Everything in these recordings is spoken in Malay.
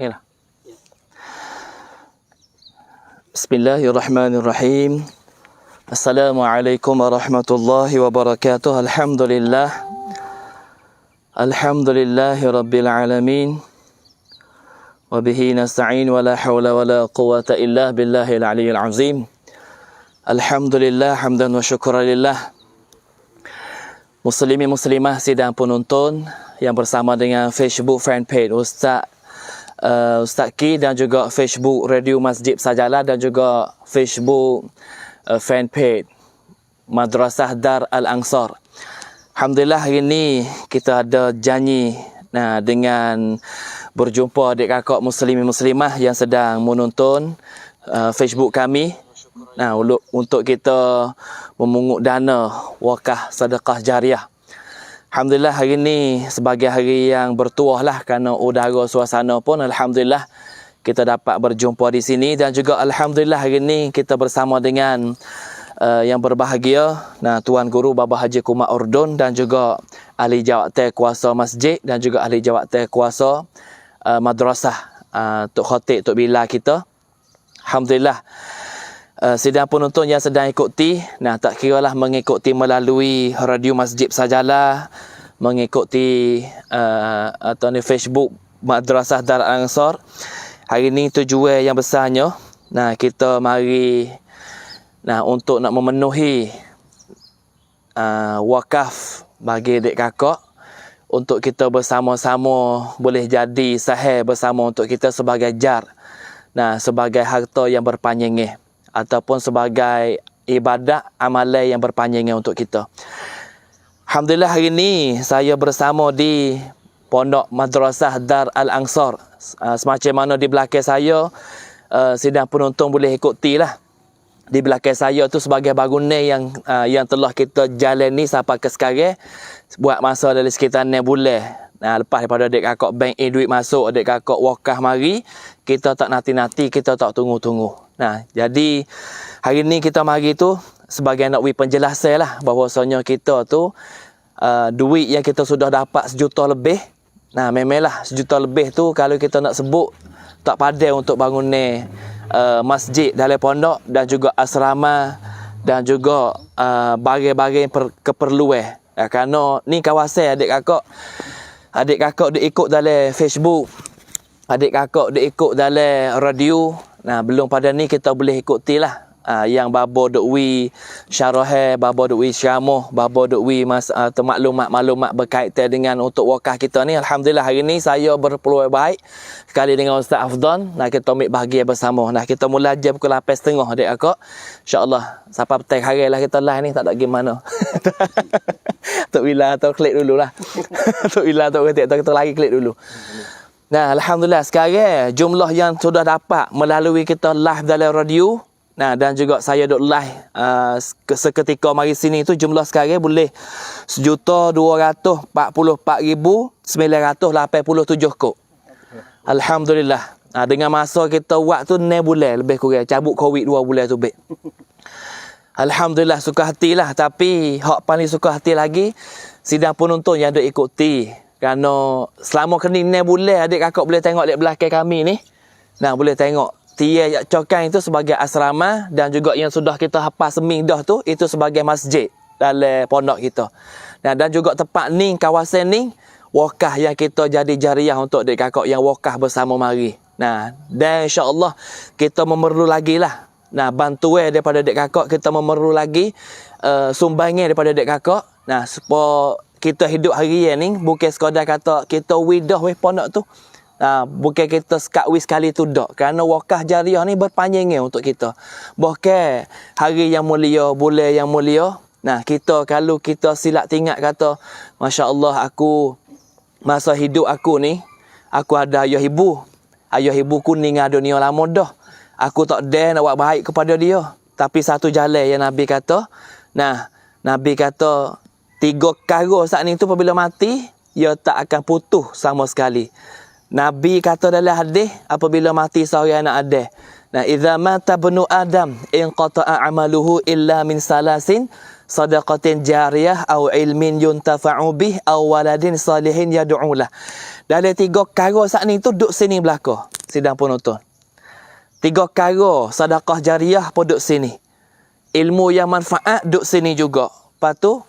Inilah. Bismillahirrahmanirrahim. Assalamualaikum warahmatullahi wabarakatuh. Alhamdulillahi rabbil alamin. Wabihi nasta'in wa la hawla wa la quwata illa billahil aliyyil azim. Alhamdulillah hamdan wa syukurillah. Muslimin muslimah sidang penonton yang bersama dengan Facebook fanpage Ustaz Ki dan juga Facebook Radio Masjid Sajalah dan juga Facebook fanpage Madrasah Dar Al-Ansar. Alhamdulillah hari ini kita ada janji dengan berjumpa adik kakak muslimin muslimah yang sedang menonton Facebook kami. Untuk kita memungut dana wakaf sedekah jariah. Alhamdulillah hari ini sebagai hari yang bertuah lah kerana udara suasana pun alhamdulillah kita dapat berjumpa di sini dan juga alhamdulillah hari ini kita bersama dengan yang berbahagia Tuan Guru Baba Haji Kumar Urdun dan juga ahli jawatan kuasa masjid dan juga ahli jawatan kuasa madrasah Tok Khatib Tok Bila kita. Alhamdulillah sidang penonton yang sedang ikuti tak kiralah mengikuti melalui Radio Masjid Sajalah, mengikuti Facebook Madrasah Dar Al-Ansar. Hari ini tujuan yang besarnya kita mari untuk nak memenuhi wakaf bagi adik kakak untuk kita bersama-sama boleh jadi sahih bersama untuk kita sebagai jar sebagai harta yang berpanjangnya ataupun sebagai ibadat amalan yang berpanjangnya untuk kita. Alhamdulillah hari ini saya bersama di Pondok Madrasah Dar Al-Ansar. Semacam mana di belakang saya sidang penonton boleh ikutilah. Di belakang saya tu sebagai bangunan yang telah kita jalani sampai ke sekarang buat masa dari sekitar 6 bulan. Lepas daripada adik kakak bank duit masuk, adik kakak wakaf mari, kita tak nanti-nanti, kita tak tunggu-tunggu. Jadi hari ni kita mari tu sebagai nak beri penjelasan lah bahawasanya kita tu duit yang kita sudah dapat 1 juta lebih. Memanglah 1 juta lebih tu kalau kita nak sebut tak padai untuk bangunan masjid dalam pondok dan juga asrama dan juga bagai-bagai keperluan. Kerana ni kawasan adik kakak dia ikut dalam Facebook, adik kakak dia ikut dalam radio. Belum pada ni kita boleh ikutilah yang babo duk wi syarah, babo duk wi syamah, babo duk wi maklumat berkaitan dengan untuk wakaf kita ni. Alhamdulillah hari ni saya berpeluang baik sekali dengan Ustaz Afdan. Kita ambil bahagia bersama. Kita mula jam pukul 8.30 adik kakak. InsyaAllah sampai petang hari lah kita live ni tak ada gimana. Tok Bila atau klik dululah. Tok Bila atau kita lagi klik dulu. Alhamdulillah sekarang jumlah yang sudah dapat melalui kita live dalam radio dan juga saya duk live seketika mari sini tu jumlah sekarang boleh 1,244,987 kod. Alhamdulillah. Dengan masa kita buat tu 6 bulan lebih kurang, cabut Covid 2 bulan tu baik. Alhamdulillah suka hatilah, tapi hak paling suka hati lagi sidang penonton yang duk ikuti. Kerana selama kena 6 bulan adik kakak boleh tengok di belakang kami ni. Boleh tengok Tia Cokan itu sebagai asrama dan juga yang sudah kita hafal seming dah tu itu sebagai masjid dalam pondok kita. Dan juga tempat ni, kawasan ni wakaf yang kita jadi jariah untuk adik kakak yang wakaf bersama mari. Dan insya-Allah kita memerlu lagi lah. Bantuan daripada adik kakak, kita memerlu lagi sumbangan daripada adik kakak. Supaya kita hidup harian ni bukan sekadar kata kita widah pondok tu. Bukan kita sekali tu dak. Kerana wakaf jariah ni berpanjangnya untuk kita. Bahkan hari yang mulia, bulan yang mulia, kita kalau kita silap tingkat kata, masya-Allah aku masa hidup aku ni aku ada ayah ibu. Ayah ibuku meninggal dunia lama dah. Aku tak ada nak buat baik kepada dia. Tapi satu jalan yang Nabi kata, Nabi kata 3 perkara saat ni tu apabila mati, ia tak akan putus sama sekali. Nabi kata dalam hadis apabila mati seorang anak Adam, idza mata ibnu Adam in qata'a amaluhu illa min salasin sadaqatin jariyah au ilmin yuntafa'u bih au waladin salihin yad'u lah. Dalam 3 perkara saat ni tu duduk sini belaka sidang penonton. 3 perkara sedekah jariah pun duduk sini. Ilmu yang manfaat duduk sini juga. Lepas tu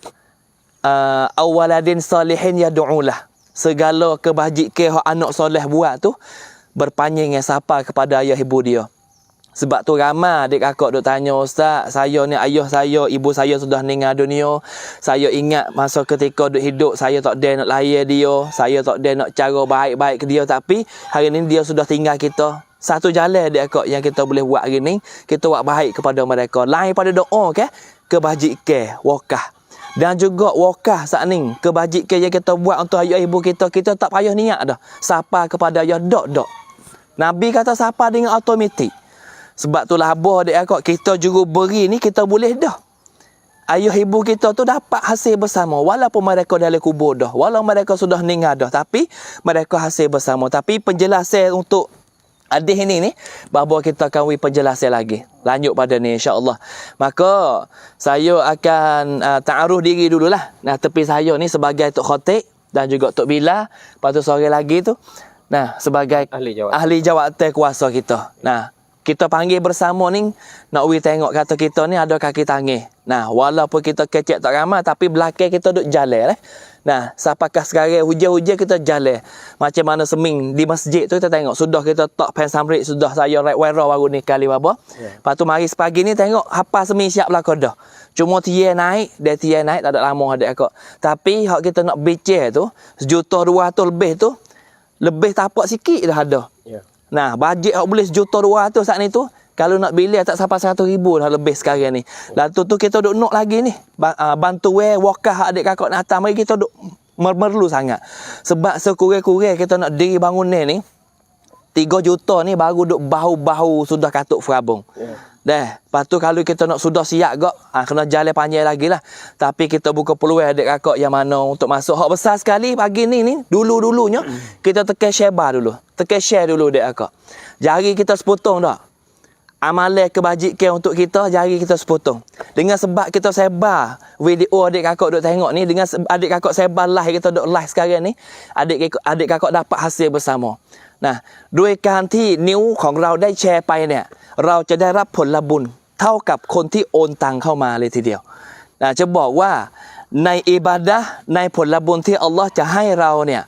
awaladin salihin yad'u lah. Segala kebajikan hak anak soleh buat tu berpanjang yang sapa kepada ayah ibu dia. Sebab tu ramai adik kakak duk tanya, Ustaz, saya ni ayah saya, ibu saya sudah meninggal dunia. Saya ingat masa ketika duk hidup, saya tak ada nak layan dia. Saya tak ada nak cara baik-baik ke dia. Tapi hari ni dia sudah tinggal kita. Satu jalan adik kakak yang kita boleh buat hari ni, kita buat baik kepada mereka. Lain pada doa ke, kebajikan, wakaf. Dan juga wakaf saat ni, kebajikan yang kita buat untuk ayah ibu kita, kita tak payah niat dah. Sapa kepada ayah, dok. Nabi kata sapa dengan automatik. Sebab tu lah abah adik akak kita juga beri ni kita boleh dah. Ayah ibu kita tu dapat hasil bersama walaupun mereka dalam kubur dah. Walaupun mereka sudah meninggal dah, tapi mereka hasil bersama. Tapi penjelasan untuk hadis ini ni bahawa kita akan penjelasan lagi. Lanjut pada ni insya-Allah. Maka saya akan ta'aruf diri dululah. Nah, tepi saya ni sebagai Tok Khatib dan juga Tok Bila, lepas tu seorang lagi tu nah sebagai ahli jawatan kuasa kita. Nah, kita panggil bersama ni, nak tengok kata kita ni ada kaki tangan. Nah, walaupun kita kecek tak ramai, tapi belakang kita duduk jalan. Nah, sampakah sekarang hujan-hujan kita jalan. Macam mana seming di masjid tu kita tengok. Sudah kita tak pen samrit, sudah saya right wear baru ni kali apa. Yeah. Lepas tu mari sepagi ni tengok apa seming siap belakang dah. Cuma tiang naik, dia tiang naik tak ada lama adik akak. Tapi hak kita nak bincang tu, 1,200,000 lebih tu, lebih tapak sikit dah ada. Yeah. Nah, bajet hak boleh 1,200,000 saat ni tu, kalau nak bilik tak sampai 100,000 dah lebih sekarang ni. Lalu tu kita duk nak lagi ni. Bantu wakaf adik kakak nak atas. Mari kita duk merlu sangat. Sebab sekurang-kurang kita nak diri bangunan ni, 3 juta ni baru duk bahu-bahu sudah katuk ferabung. Dah, lepas tu kalau kita nak sudah siap gak, kena jalan panjang lagi lah. Tapi kita buka peluang adik kakak yang mana untuk masuk. Hak besar sekali pagi ni dulu-dulunya, kita tekan share dulu. Tekan share dulu adik kakak. Jari kita sepotong dah. Amalan kebajikan untuk kita, jari kita sepotong. Dengan sebab kita sebar video adik kakak duk tengok ni, dengan adik kakak sebar live, kita duk live sekarang ni, adik kakak dapat hasil bersama. Nah, ด้วยการที่นิ้วของเราได้แชร์ไปเนี่ยเราจะได้รับผลบุญเท่ากับคนที่โอนตังเข้ามาเลยทีเดียวจะบอกว่าในอิบาดะห์ในผลบุญที่อัลลอฮ์จะให้เราเนี่ย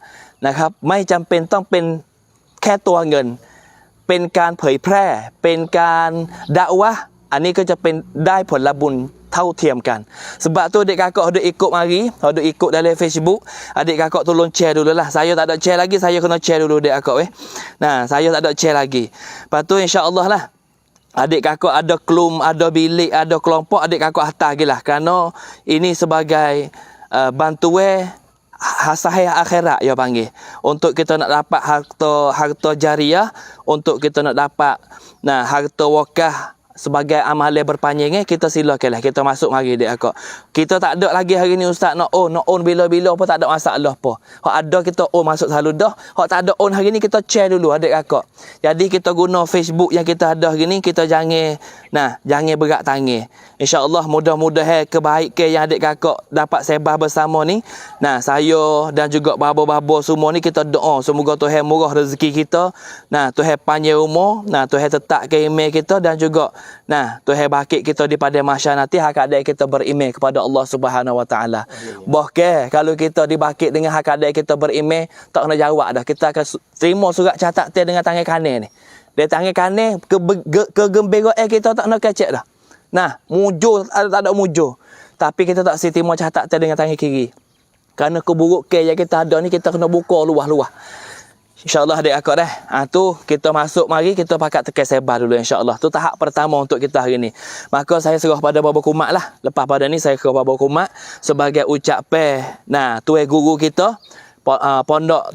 นะครับไม่จำเป็นต้องเป็นแค่ตัวเงินเป็นการเผยแพร่เป็นการดะวะห์อันนี้ก็จะเป็นได้ผลบุญเท่าเทียมกัน Sebab tu adik kakak ada ikut mari, ada ikut dalam Facebook, adik kakak tolong share dululah. Saya tak ada share lagi, saya kena share dulu adik kakak Nah, saya tak ada share lagi. Lepas tu insya-Allah lah adik kakak ada kelum, ada bilik, ada kelompok, adik kakak hantar lagi lah. Kerana ini sebagai bantuan hasahih akhirat ya panggil. Untuk kita nak dapat harta jariah, untuk kita nak dapat harta wakaf sebagai amalan berpanjang kita silakanlah kita masuk mari dek akak. Kita tak ada lagi hari ni ustaz nak on bila-bila pun tak ada masalah apa. Hak ada kita masuk selalu dah. Hak tak ada on hari ni kita share dulu adik kakak. Jadi kita guna Facebook yang kita ada hari ni, kita jangan berat tangan. Insya-Allah mudah-mudahan kebaikan yang adik kakak dapat sebar bersama ni. Nah, saya dan juga babo-babo semua ni kita doa semoga Tuhan murah rezeki kita. Nah, Tuhan panjang umur, Tuhan tetapkan iman kita dan juga Tuhan bakit kita di pada mahsyar nanti hak adai kita beriman kepada Allah Subhanahu Wa Taala. Bahkan kalau kita dibakit dengan hak adai kita beriman, tak kena jawab dah. Kita akan terima surat catatan dengan tangan kanan ni. Dari tangan kanan kegembiraan kita tak nak kecek dah. Nah, mujur tak ada mujur. Tapi kita tak terima catatan dengan tangan kiri. Kerana keburukan yang kita ada ni kita kena buka luah-luah. InsyaAllah adik akak dah. Tu kita masuk mari kita pakat tekan sebar dulu insyaAllah. Tu tahap pertama untuk kita hari ni. Maka saya serah pada Baba Kumat lah. Lepas pada ni saya ke Baba Kumat sebagai ucapan tuai guru kita,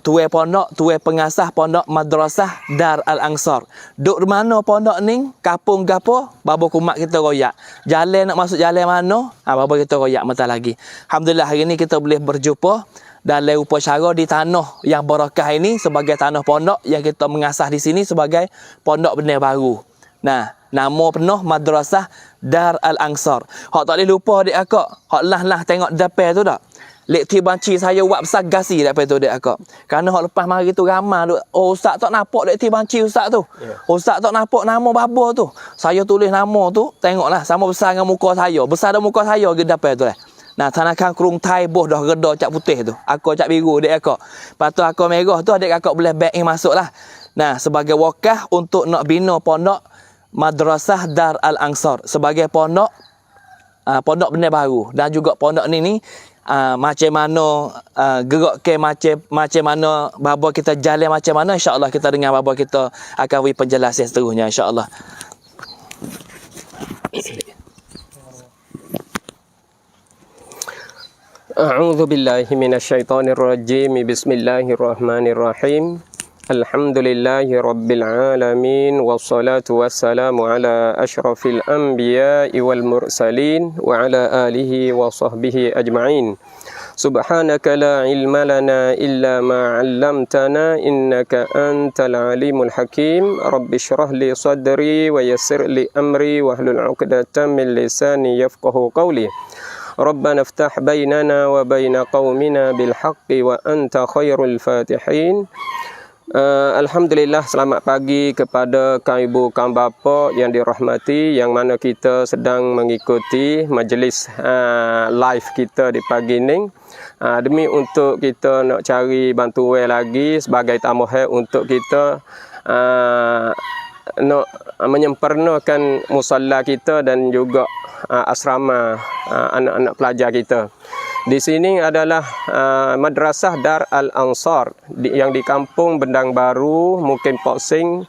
tuai pengasah pondok madrasah Dar Al-Ansar. Duk mana pondok ni? Kapung gapo? Baba Kumat kita royak. Jalan nak masuk jalan mana? Baba kita royak mata lagi. Alhamdulillah hari ni kita boleh berjumpa dalam upacara di tanah yang barakah ini sebagai tanah pondok yang kita mengasah di sini sebagai pondok benih baru. Nah, Nama penuh Madrasah Dar Al-Ansar. Hak tak boleh lupa dek akak. Hak lah tengok depan tu tak. Lek ti banci saya buat besar gasi depan tu dek akak. Kerana hak lepas mari tu ramai duk. Oh ustaz tak nampak dek ti banci ustaz tu. Yeah. Ustaz tak nampak nama baba tu. Saya tulis nama tu, tengoklah sama besar dengan muka saya. Besar dah muka saya ke depan tu lah. Nah, Tanakan Kurung Thai boh dah reda cak putih tu. Aku cak biru dek akak. Lepas tu aku merah tu adik akak boleh back in masuklah. Nah, sebagai wakaf untuk nak bina pondok Madrasah Dar Al-Ansar sebagai pondok pondok benar baru, dan juga pondok ni macam mana gerak ke macam mana baba kita jalan macam mana, insya-Allah kita dengan baba kita akan beri penjelasan seterusnya insya-Allah. A'udzu billahi minasyaitonir rajim. Bismillahirrahmanirrahim. Alhamdulillahi rabbil alamin, wassalatu wassalamu ala asyrafil anbiya'i wal mursalin wa ala alihi wa sahbihi ajma'in. Subhanaka la ilma lana illa ma 'allamtana innaka antal alimul hakim. Rabbi shrah li sadri wa yassir li amri wahlul 'uqdatam min lisani yafqahu qawli. Rabbana iftah bainana wa baina qaumina bil haqqi wa anta khairul fatihin. Alhamdulillah, selamat pagi kepada kaum ibu, kaum bapa yang dirahmati, yang mana kita sedang mengikuti majlis live kita di pagi ini. Demi untuk kita nak cari bantuan lagi sebagai tambahan untuk kita nak menyempurnakan musalla kita dan juga asrama anak-anak pelajar kita. Di sini adalah Madrasah Dar Al-Ansar yang di Kampung Bendang Baru, Mukim Poksing,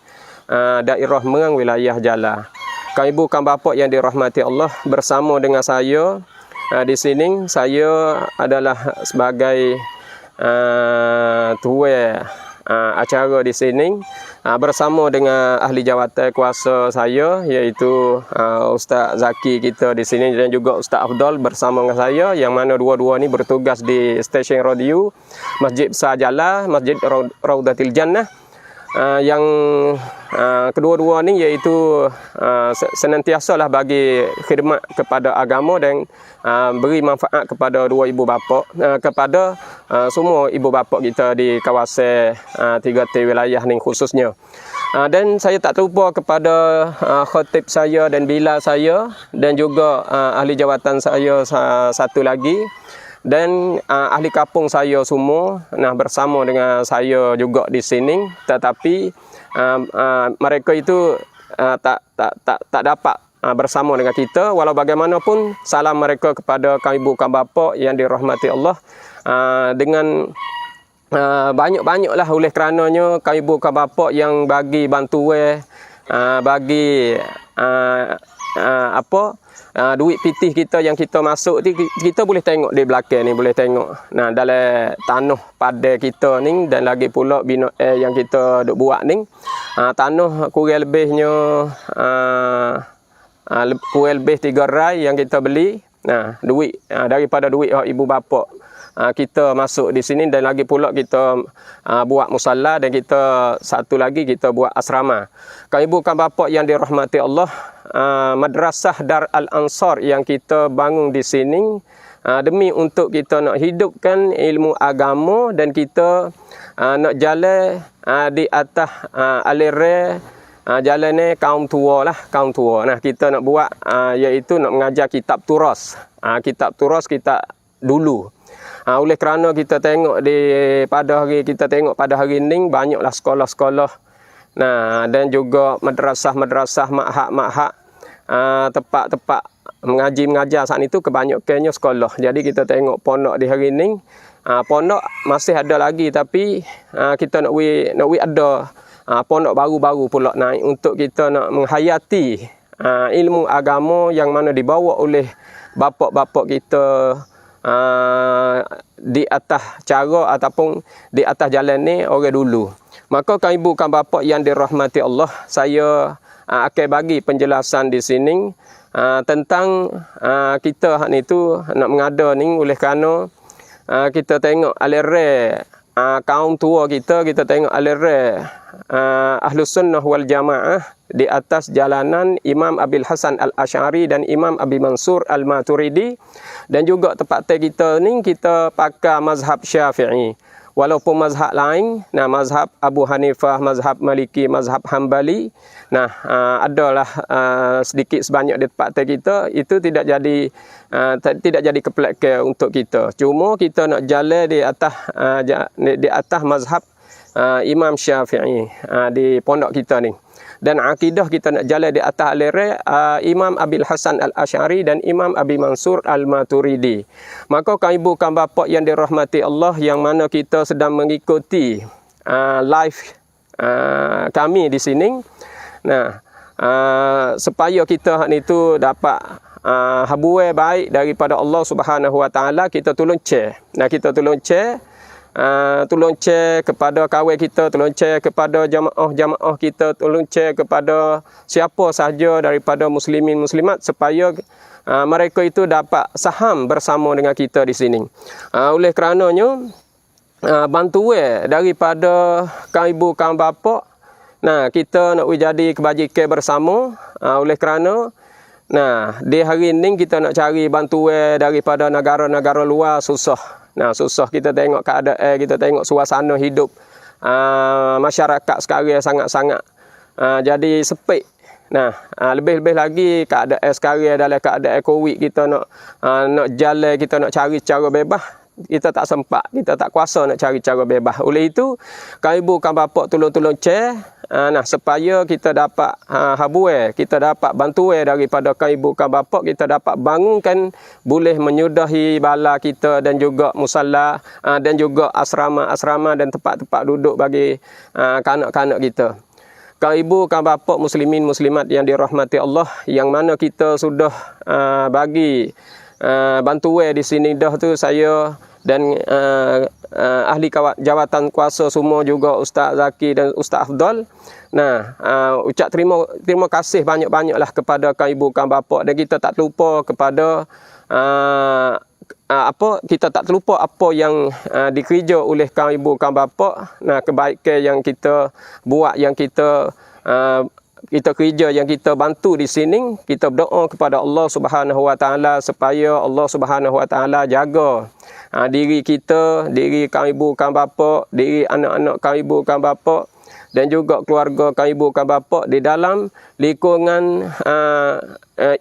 daerah Merang, wilayah Jala. Kaum ibu, kaum bapa yang dirahmati Allah, bersama dengan saya di sini, saya adalah sebagai tuan acara di sini bersama dengan ahli jawatan kuasa saya, iaitu Ustaz Zaki kita di sini, dan juga Ustaz Afdal bersama dengan saya, yang mana dua-dua ni bertugas di stesen radio Masjid Besar Jala, Masjid Raudatil Jannah. Yang kedua-dua ni iaitu senantiasalah bagi khidmat kepada agama dan beri manfaat kepada dua ibu bapa, kepada semua ibu bapa kita di kawasan 3T wilayah ni khususnya. Dan saya tak terlupa kepada khatib saya dan bila saya, dan juga ahli jawatan saya satu lagi, dan ahli kampung saya semua bersama dengan saya juga di sini. Tetapi mereka itu tak dapat bersama dengan kita. Walau bagaimanapun, salam mereka kepada kaum ibu, kaum bapa yang dirahmati Allah, dengan banyak-banyaklah oleh kerananya kaum ibu, kaum bapa yang bagi bantuan, bagi duit pitih kita yang kita masuk ni, kita boleh tengok di belakang ni, boleh tengok dalam tanah pada kita ni, dan lagi pula bina yang kita duk buat ni, tanah kurang lebihnya kurang lebih 3 rai yang kita beli. Duit daripada duit ibu bapa kita masuk di sini, dan lagi pula kita buat musalla, dan kita satu lagi kita buat asrama. Kaum ibu, kaum bapa yang dirahmati Allah, Madrasah Dar Al-Ansar yang kita bangun di sini demi untuk kita nak hidupkan ilmu agama, dan kita nak jalan di atas aliran jalan ni kaum tua lah, kaum tua. Kita nak buat iaitu nak mengajar kitab turas, kitab turas kita dulu. Oleh kerana kita tengok pada hari ini banyaklah sekolah-sekolah, dan juga madrasah-madrasah, mahak-mahak, tempat-tempat mengajar saat itu kebanyakannya sekolah. Jadi kita tengok pondok di hari ini, pondok masih ada lagi, tapi kita nak ada pondok baru-baru pula naik untuk kita nak menghayati ilmu agama yang mana dibawa oleh bapa-bapa kita di atas cara ataupun di atas jalan ni orang dulu. Maka kaum ibu, kaum bapa yang dirahmati Allah, saya akan bagi penjelasan di sini tentang kita ni tu nak mengada ni, oleh kerana kita tengok aliran kaum tua kita tengok aliran Ahlus Sunnah wal Jamaah di atas jalanan Imam Abil Hasan Al-Asy'ari dan Imam Abi Mansur Al-Maturidi, dan juga tempat kita ni kita pakai mazhab Syafi'i. Walaupun mazhab lain, mazhab Abu Hanifah, mazhab Maliki, mazhab Hambali, adalah sedikit sebanyak di tempat kita, itu tidak jadi kepelakan untuk kita. Cuma kita nak jalan di atas mazhab Imam Syafi'i di pondok kita ni. Dan akidah kita nak jalan di atas aliran Imam Abil Hasan Al-Asy'ari dan Imam Abi Mansur Al-Maturidi. Maka kan ibu kan bapa yang dirahmati Allah, yang mana kita sedang mengikuti live kami di sini. Supaya kita ni tu dapat habuai baik daripada Allah Subhanahu Wa Taala, kita tolong share. Kita tolong share. Tolong share kepada kawan kita, tolong share kepada jamaah kita, tolong share kepada siapa sahaja daripada muslimin muslimat, supaya mereka itu dapat saham bersama dengan kita di sini. Oleh kerananya bantuan daripada kaum ibu kaum bapa, kita nak jadi kebajikan bersama. Oleh kerana di hari ini kita nak cari bantuan daripada negara-negara luar susah. Susah, kita tengok keadaan, kita tengok suasana hidup masyarakat sekarang sangat-sangat jadi sepik. Lebih-lebih lagi keadaan sekarang dalam keadaan Covid, kita nak jalan, kita nak cari cara bebas, kita tak sempat, kita tak kuasa nak cari cara bebas. Oleh itu, kan ibu kan bapa tolong-tolong share supaya kita dapat habuai, kita dapat bantuan daripada kan ibu kan bapa, kita dapat bangunkan, boleh menyudahi bala kita, dan juga musalla, dan juga asrama-asrama dan tempat-tempat duduk bagi kanak-kanak kita. Kan ibu kan bapa muslimin muslimat yang dirahmati Allah, yang mana kita sudah bagi bantuan di sini dah tu, saya dan ahli jawatan kuasa semua, juga Ustaz Zaki dan Ustaz Afdal. Ucap terima kasih banyak-banyaklah kepada kan ibu kan bapa, dan kita tak lupa kepada kita tak terlupa apa yang dikerja oleh kan ibu kan bapa. Kebaikan yang kita buat, yang kita kerja, yang kita bantu di sini, kita berdoa kepada Allah Subhanahu Wa Taala supaya Allah Subhanahu Wa Taala jaga diri kita, diri kan ibu kan bapa, diri anak-anak kan ibu kan bapa, dan juga keluarga kan ibu kan bapa di dalam lingkungan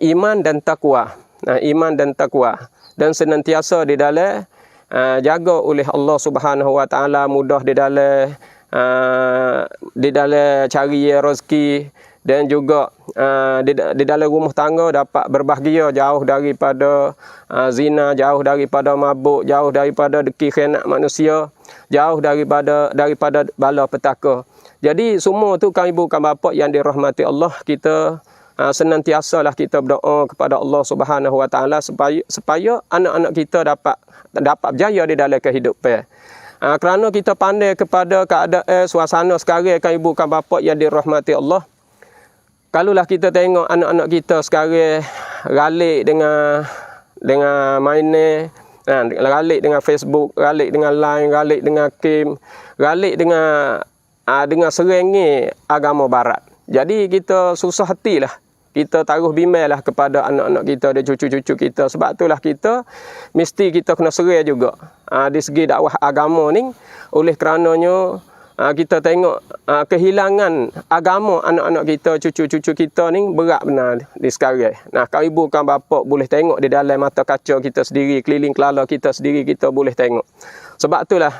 iman dan takwa. Iman dan takwa, dan senantiasa di dalam jaga oleh Allah Subhanahu Wa Taala, mudah di dalam cari rezeki, dan juga di dalam rumah tangga dapat berbahagia, jauh daripada zina, jauh daripada mabuk, jauh daripada deki khianat manusia, jauh daripada bala petaka. Jadi semua tu kan ibu kan bapa yang dirahmati Allah, kita senantiasalah kita berdoa kepada Allah Subhanahu Wa Taala supaya anak-anak kita dapat berjaya di dalam kehidupan. Kerana kita pandai kepada keadaan suasana sekarang kan ibu kan bapa yang dirahmati Allah. Kalaulah kita tengok anak-anak kita sekarang ralik dengan mainan, ralik dengan Facebook, ralik dengan Line, ralik dengan game, ralik dengan serengi agama barat. Jadi kita susah hatilah, kita taruh bimbanglah kepada anak-anak kita dan cucu-cucu kita. Sebab itulah kita mesti kita kena serai juga di segi dakwah agama ni. Oleh kerananya kita tengok kehilangan agama anak-anak kita, cucu-cucu kita ni berat benar di sekarang. Kan ibu kan bapa boleh tengok di dalam mata kaca kita sendiri, keliling kelala kita sendiri, kita boleh tengok. Sebab itulah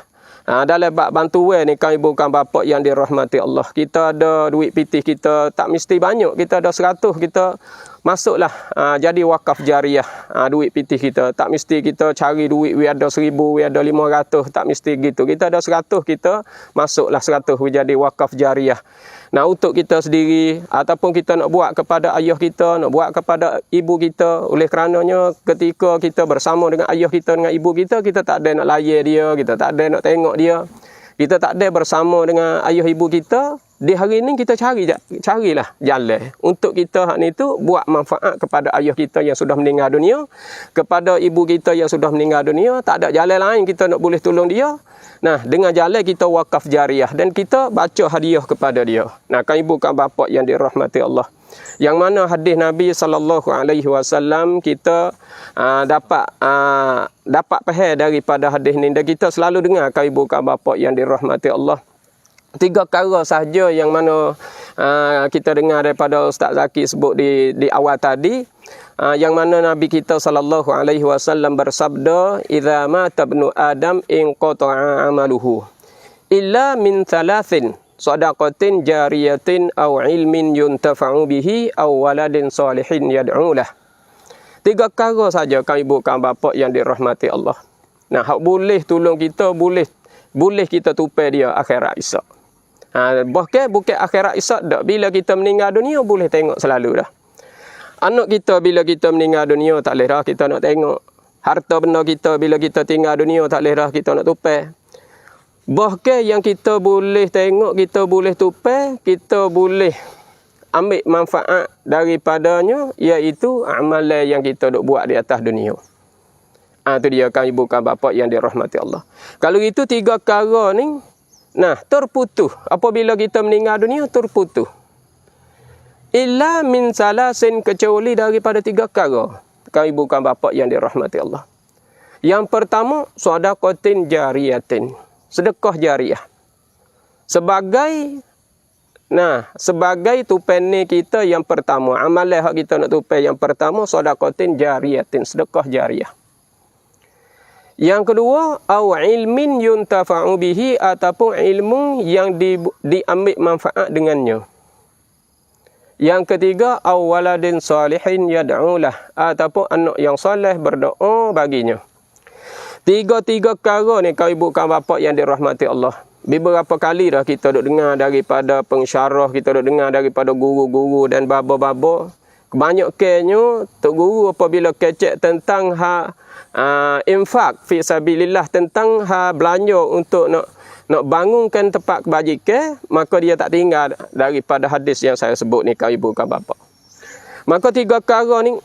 dalam bab bantuan ni kan ibu kan bapa yang dirahmati Allah, kita ada duit pitih kita tak mesti banyak, kita ada 100, kita masuklah jadi wakaf jariah. Duit pitih kita tak mesti kita cari duit we ada 1000, we ada 500, tak mesti gitu. Kita ada 100, kita masuklah 100 jadi wakaf jariah. Untuk kita sendiri, ataupun kita nak buat kepada ayah kita, nak buat kepada ibu kita. Oleh kerananya ketika kita bersama dengan ayah kita, dengan ibu kita, kita tak ada nak layan dia, kita tak ada nak tengok dia, kita tak ada bersama dengan ayah ibu kita, di hari ni kita carilah jalan untuk kita hak ni tu buat manfaat kepada ayah kita yang sudah meninggal dunia, kepada ibu kita yang sudah meninggal dunia. Tak ada jalan lain kita nak boleh tolong dia. Nah, dengan jalan kita wakaf jariah dan kita baca hadiah kepada dia. Nah, kan ibu kan bapa yang dirahmati Allah. Yang mana hadis Nabi SAW kita dapat faham daripada hadis ni, dan kita selalu dengar kan ibu kan bapa yang dirahmati Allah. 3 perkara sahaja yang mana kita dengar daripada Ustaz Zaki sebut di awal tadi, yang mana Nabi kita SAW bersabda, "Idza mata ibnu Adam inqata'a amaluhu illa min thalathin, sadaqatin jariyatin aw ilmin yuntafa'u bihi aw waladin salihin yad'u lah." 3 perkara saja kan ibu kan bapa yang dirahmati Allah. Nah, hak boleh tolong kita, boleh kita tupai dia akhirat esok. Bukan akhirat esok dak, bila kita meninggal dunia boleh tengok selalu dah. Anak kita bila kita meninggal dunia tak leh dah kita nak tengok. Harta benda kita bila kita tinggal dunia tak leh dah kita nak tupai. Bahkan yang kita boleh tengok, kita boleh tupai, kita boleh ambil manfaat daripadanya, iaitu amalan yang kita duk buat di atas dunia. Itu dia kan ibu kan bapa yang dirahmati Allah. Kalau itu 3 perkara ni, nah, terputus. Apabila kita meninggal dunia, terputus. Illa min salasin, kecuali daripada 3 perkara. Kan ibu kan bapa yang dirahmati Allah. Yang pertama, sadaqatin jariyatin, sedekah jariah. Sebagai tupai kita yang pertama, amalan hak kita nak tupai yang pertama, sadaqatin jariyatin, sedekah jariah. Yang kedua, au ilmin yuntafa'u bihi, ataupun ilmu yang diambil manfaat dengannya. Yang ketiga, au waladin salihin yad'ulah, ataupun anak yang soleh berdoa baginya. 3 perkara ni kau ibu kau bapa yang dirahmati Allah. Beberapa kali dah kita duk dengar daripada pensyarah, kita duk dengar daripada guru-guru dan baba-baba. Kebanyakannya tok guru apabila kecek tentang infak fi sabilillah, tentang belanja untuk nak bangunkan tempat kebajikan, maka dia tak tinggal daripada hadis yang saya sebut ni kau ibu kau bapa. Maka 3 perkara ni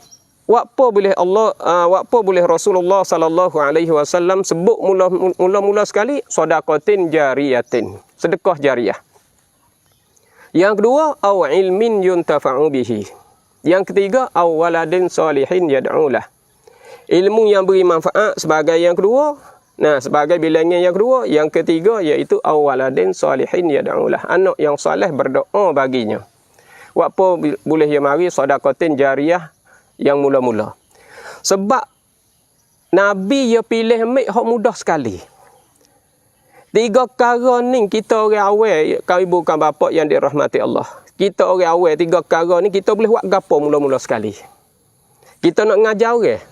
waktu boleh Rasulullah sallallahu alaihi wasallam sebut mula-mula sekali, sadaqatin jariyatin, sedekah jariah. Yang kedua, au ilmin yuntafa'u bihi. Yang ketiga, aw waladin salihin yad'ulah, ilmu yang beri manfaat sebagai yang kedua. Nah, sebagai bilangan yang kedua. Yang ketiga iaitu aw waladin salihin yad'ulah, anak yang soleh berdoa baginya. Waktu boleh dia mari sedekatin jariah yang mula-mula. Sebab Nabi dia pilih ambil hak mudah sekali. 3 perkara ni kita orang awal, kau ibu kau bapa yang dirahmati Allah. Kita orang awal 3 perkara ni kita boleh buat gapo mula-mula sekali. Kita nak ngajar orang.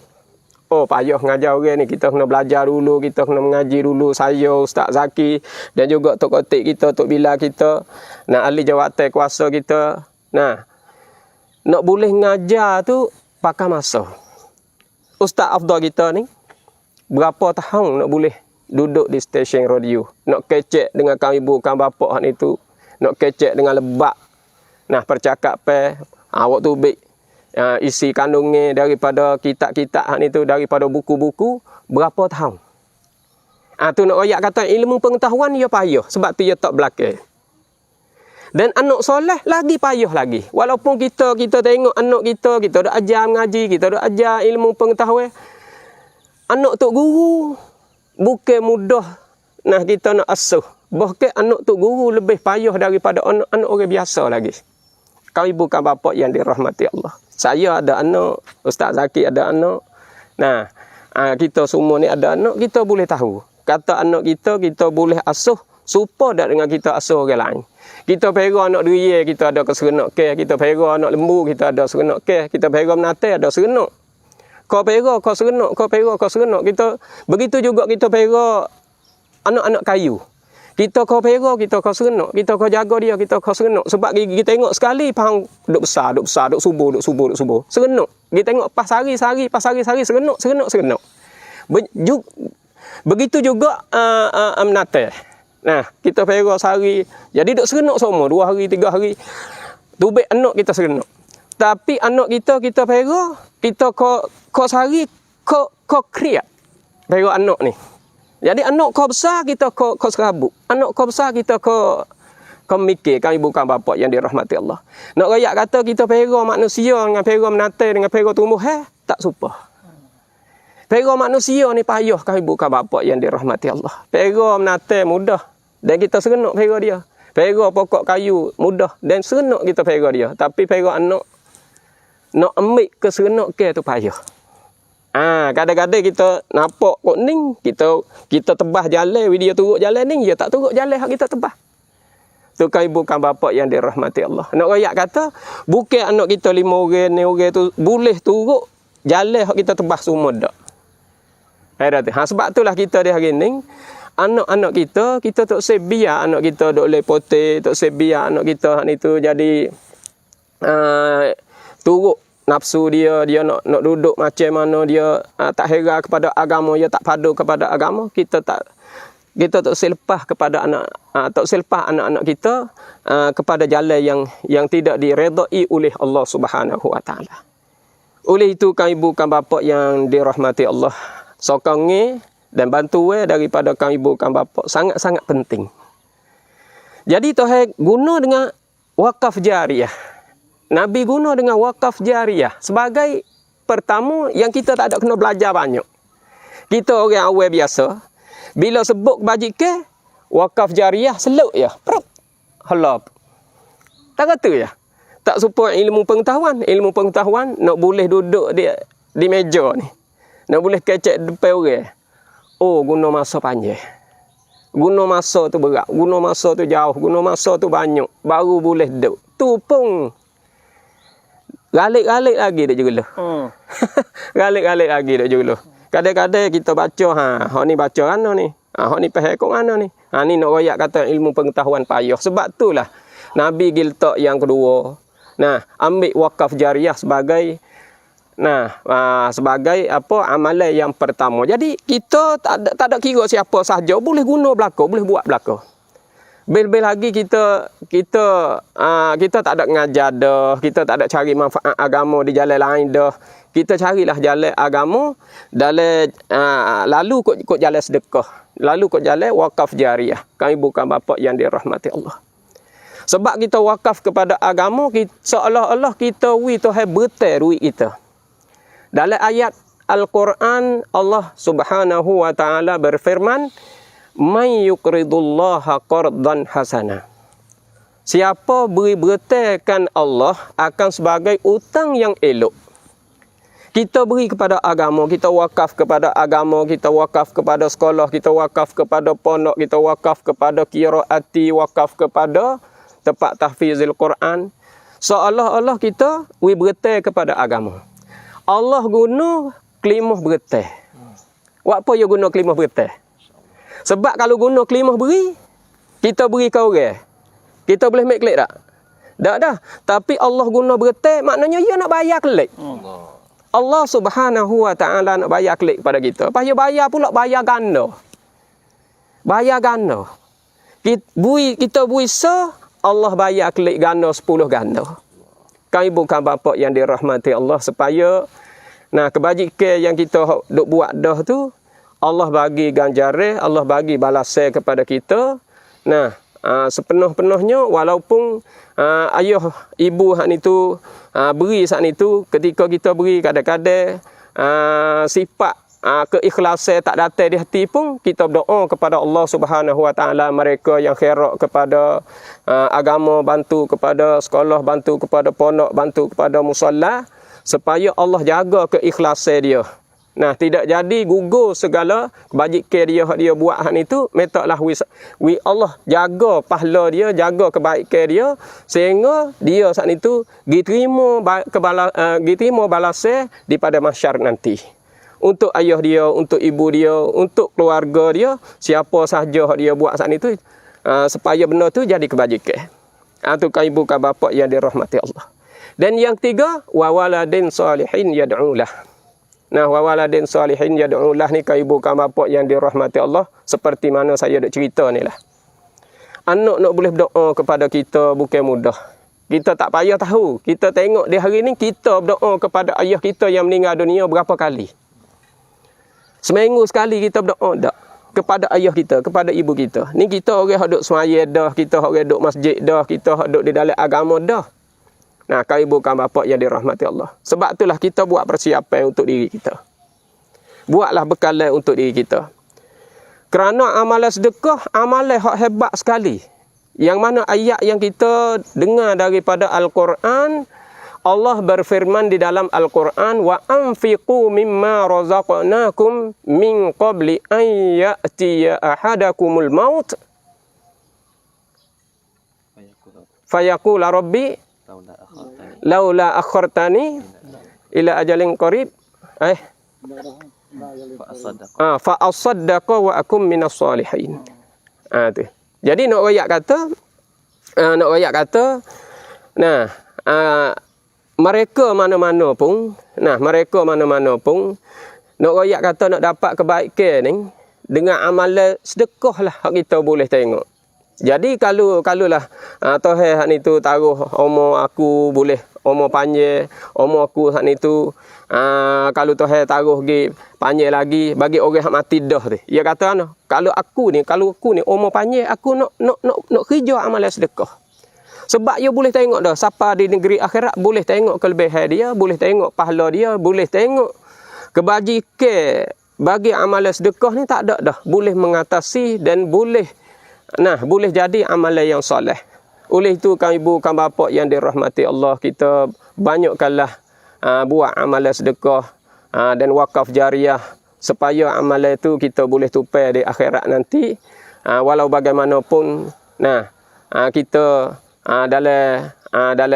Oh, payah ngajar orang ni, kita kena belajar dulu, kita kena mengaji dulu. Saya, Ustaz Zaki dan juga Tok Kotik kita, Tok Bila kita, nah ahli jawatan kuasa kita. Nah, nak boleh ngajar tu pakai masa. Ustaz Afdal kita ni berapa tahun nak boleh duduk di stesen radio, nak kecek dengan kau ibu kau bapa hak itu, nak kecek dengan lebak. Nah, percakapan waktu baik isi kandungnya daripada kitab-kitab hak itu, daripada buku-buku, berapa tahun. Tu nak royak kata ilmu pengetahuan dia payah sebab tu dia tak belakang. Dan anak soleh lagi payah lagi. Walaupun kita tengok anak kita dah ajar mengaji, kita dah ajar ilmu pengetahuan. Anak tok guru bukan mudah. Nah, kita nak asuh. Bahkan anak tok guru lebih payah daripada anak orang biasa lagi. Kau ibu kau bapa yang dirahmati Allah. Saya ada anak, Ustaz Zaki ada anak. Nah, kita semua ni ada anak, kita boleh tahu. Kata anak kita boleh asuh supaya tak dengan kita asuh orang lain. Kita pera anak durian, kita ada keserenak ke. Kita pera anak lembu, kita ada serenak ke. Kita pera menatai, ada serenak. Kau pera, kau serenak, kau pera, kau serenak. Kita begitu juga kita pera anak-anak kayu. Kita kau pera, kita kau serenak, kita kau jaga dia, kita kau serenak. Sebab kita tengok sekali pahang duk besar, duk subur. Serenak. Kita tengok pas hari, serenak. Begitu juga menatai. Nah, kita pera sehari. Jadi duk serenuk semua 2 hari, 3 hari. Tubik anak kita serenuk. Tapi anak kita pera, kita kau sehari kau kriat. Pera anak ni. Jadi anak kau besar kita kau serabut. Anak kau besar kita kau mikir kami bukan bapa yang dirahmati Allah. Nak rakyat kata kita pera manusia dengan pera menatai dengan pera tumbuh tak serupa. Pera manusia ni payah kami bukan bapa yang dirahmati Allah. Pera menatai mudah dan kita serenuk pera dia. Pera pokok kayu mudah dan serenuk kita pera dia. Tapi pera anak nak ambil ke serenuk ke tu payah. Kadang-kadang kita nampak kot ni, kita tebah jalan, dia turut jalan ni, dia tak turut jalan hak kita tebah. Tu kai bukan bapa yang dirahmati Allah. Nak rakyat kata, bukan anak kita 5 orang, 6 orang tu boleh turut jalan hak kita tebah semua dak. Sebab itulah kita di hari ni, anak-anak kita tak biar anak kita duk lepote, tak biar anak kita hak ni tu jadi turut nafsu dia nak duduk macam mana dia tak heran kepada agama, dia tak padu kepada agama. Kita tak selepas kepada anak-anak kita kepada jalan yang tidak diredai oleh Allah Subhanahu wa taala. Oleh itu kami bukan bapa yang dirahmati Allah. Sokongi dan bantu daripada kami bukan bapa sangat-sangat penting. Jadi Tuhan guna dengan wakaf jariyah. Nabi guna dengan wakaf jariyah sebagai pertama yang kita tak ada kena belajar banyak. Kita orang awal biasa, bila sebut kebajikan, wakaf jariyah seluk ya. Prap. Halap. Tak kata ya. Tak supaya ilmu pengetahuan nak boleh duduk di meja ni. Nak boleh kecek depan orang. Oh, guna masa panjang. Guna masa tu berat, guna masa tu jauh, guna masa tu banyak, baru boleh duduk. Tu pun galik-galik lagi dak jegeluh. Galik-galik lagi dak jegeluh. Kadang-kadang kita baca hak ni baca ana ni. Hak ni faham kok ana ni. Ni nak royak kata ilmu pengetahuan payah. Sebab itulah Nabi giltak yang kedua. Nah, ambil wakaf jariyah sebagai sebagai amalan yang pertama. Jadi kita tak ada kira siapa sahaja boleh guna belaka, boleh buat belaka. Bil-bil lagi kita tak ada ngajar dah, kita tak ada cari manfaat agama di jalan lain dah. Kita carilah jalan agama dalam lalu kok jalan sedekah, lalu kok jalan wakaf jariyah. Kami bukan bapa yang dirahmati Allah. Sebab kita wakaf kepada agama, seolah-olah kita Tuhan betul duit kita. Dalam ayat Al-Quran Allah Subhanahu wa taala berfirman, "May yuqridullaha qardan hasana." Siapa beri bertekan Allah akan sebagai utang yang elok. Kita beri kepada agama, kita wakaf kepada agama, kita wakaf kepada sekolah, kita wakaf kepada pondok, kita wakaf kepada qiraati, wakaf kepada tempat tahfizil Quran. Seolah-olah kita beri bertekan kepada agama. Allah guna kelimah berteh. Apa dia guna kelimah berteh? Sebab kalau guna kelimah beri, kita beri ke orang. Kita boleh make klik tak? Tak dah. Tapi Allah guna berteh, maknanya dia nak bayar klik. Allah Subhanahu wa taala nak bayar klik kepada kita. Lepas dia bayar pula bayar ganda. Bayar ganda. Kita beri Allah bayar klik ganda 10 ganda. Kami bukan bapa yang dirahmati Allah supaya kebajikan yang kita duk buat dah tu Allah bagi ganjaran, Allah bagi balasan kepada kita. Sepenuh-penuhnya walaupun ayah ibu hak ni tu beri saat ni tu, ketika kita beri kadang-kadang sifat keikhlasan tak datang di hati pun, kita berdoa kepada Allah Subhanahu wa taala, mereka yang khairat kepada agama, bantu kepada sekolah, bantu kepada pondok, bantu kepada musalla, supaya Allah jaga keikhlasan dia. Tidak jadi gugur segala kebajikan dia buat hak ni tu, metaklah Allah jaga pahala dia, jaga kebaikan dia, sehingga dia saat ni tu diterima balasan daripada mahsyar nanti. Untuk ayah dia, untuk ibu dia, untuk keluarga dia, siapa sahaja dia buat saat ni tu, supaya benda tu jadi kebajikan. Itu kan ibu kan bapa yang dirahmati Allah. Dan yang ketiga, wa waladin salihin yad'ulah. Wa waladin salihin yad'ulah ni kan ibu kan bapa yang dirahmati Allah, seperti mana saya dah cerita ni lah. anak nak boleh berdoa kepada kita bukan mudah. Kita tak payah tahu. Kita tengok di hari ni kita berdoa kepada ayah kita yang meninggal dunia berapa kali. Seminggu sekali kita berdoa tak? Kepada ayah kita, kepada ibu kita. Ni kita orang yang duduk semaya dah, kita orang duduk masjid dah, kita duduk di dalam agama dah. Nah, kau ibu kan bapa yang dirahmati Allah. Sebab itulah kita buat persiapan untuk diri kita. Buatlah bekalan untuk diri kita. Kerana amalan sedekah, amalan hak hebat sekali. Yang mana ayat yang kita dengar daripada Al-Quran, Allah berfirman di dalam Al-Quran, wa anfiqu mimma razaqnakum min qabli an ya'tiya ahadakumul maut fayaqula rabbi laula akhartani ila ajalin qarib fa asaddaqa wa akum minas salihin. Tu. Jadi nak royak kata mereka mana-mana pun nak royak kata nak dapat kebaikan ni dengan amalan sedekah lah kita boleh tengok. Jadi kalau lah Tuhan hak ni tu taruh umur aku boleh umur panjang, umur aku hak ni tu kalau Tuhan taruh gi panjang lagi bagi orang hak mati dah tu. Dia kata kalau aku ni umur panjang aku nak kerja amalan sedekah. Sebab dia boleh tengok dah siapa di negeri akhirat boleh tengok kelebihan dia, boleh tengok pahala dia, boleh tengok kebajikan bagi amalan sedekah ni tak ada dah. Boleh mengatasi dan boleh jadi amalan yang soleh. Oleh itu kan ibu kan bapa yang dirahmati Allah, kita banyakkanlah buat amalan sedekah dan wakaf jariah supaya amalan itu kita boleh tupai di akhirat nanti. Walau bagaimanapun kita dalam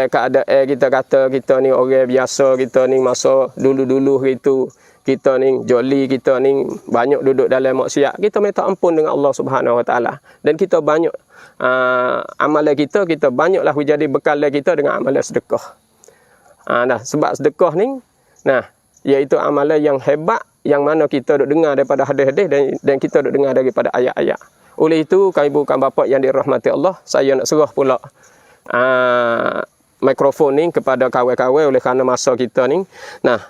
keadaan kita kata kita ni orang biasa, kita ni masa dulu-dulu gitu, kita ni joli, kita ni banyak duduk dalam maksiat, kita minta ampun dengan Allah Subhanahu Wa Taala. Dan kita banyak amalan kita banyaklah jadi bekal kita dengan amalan sedekah. Sebab sedekah ni iaitu amalan yang hebat yang mana kita duk dengar daripada hadis-hadis dan kita duk dengar daripada ayat-ayat. Oleh itu kan ibu kan bapa yang dirahmati Allah, saya nak serah pula mikrofon ni kepada kawan-kawan oleh kerana masa kita ni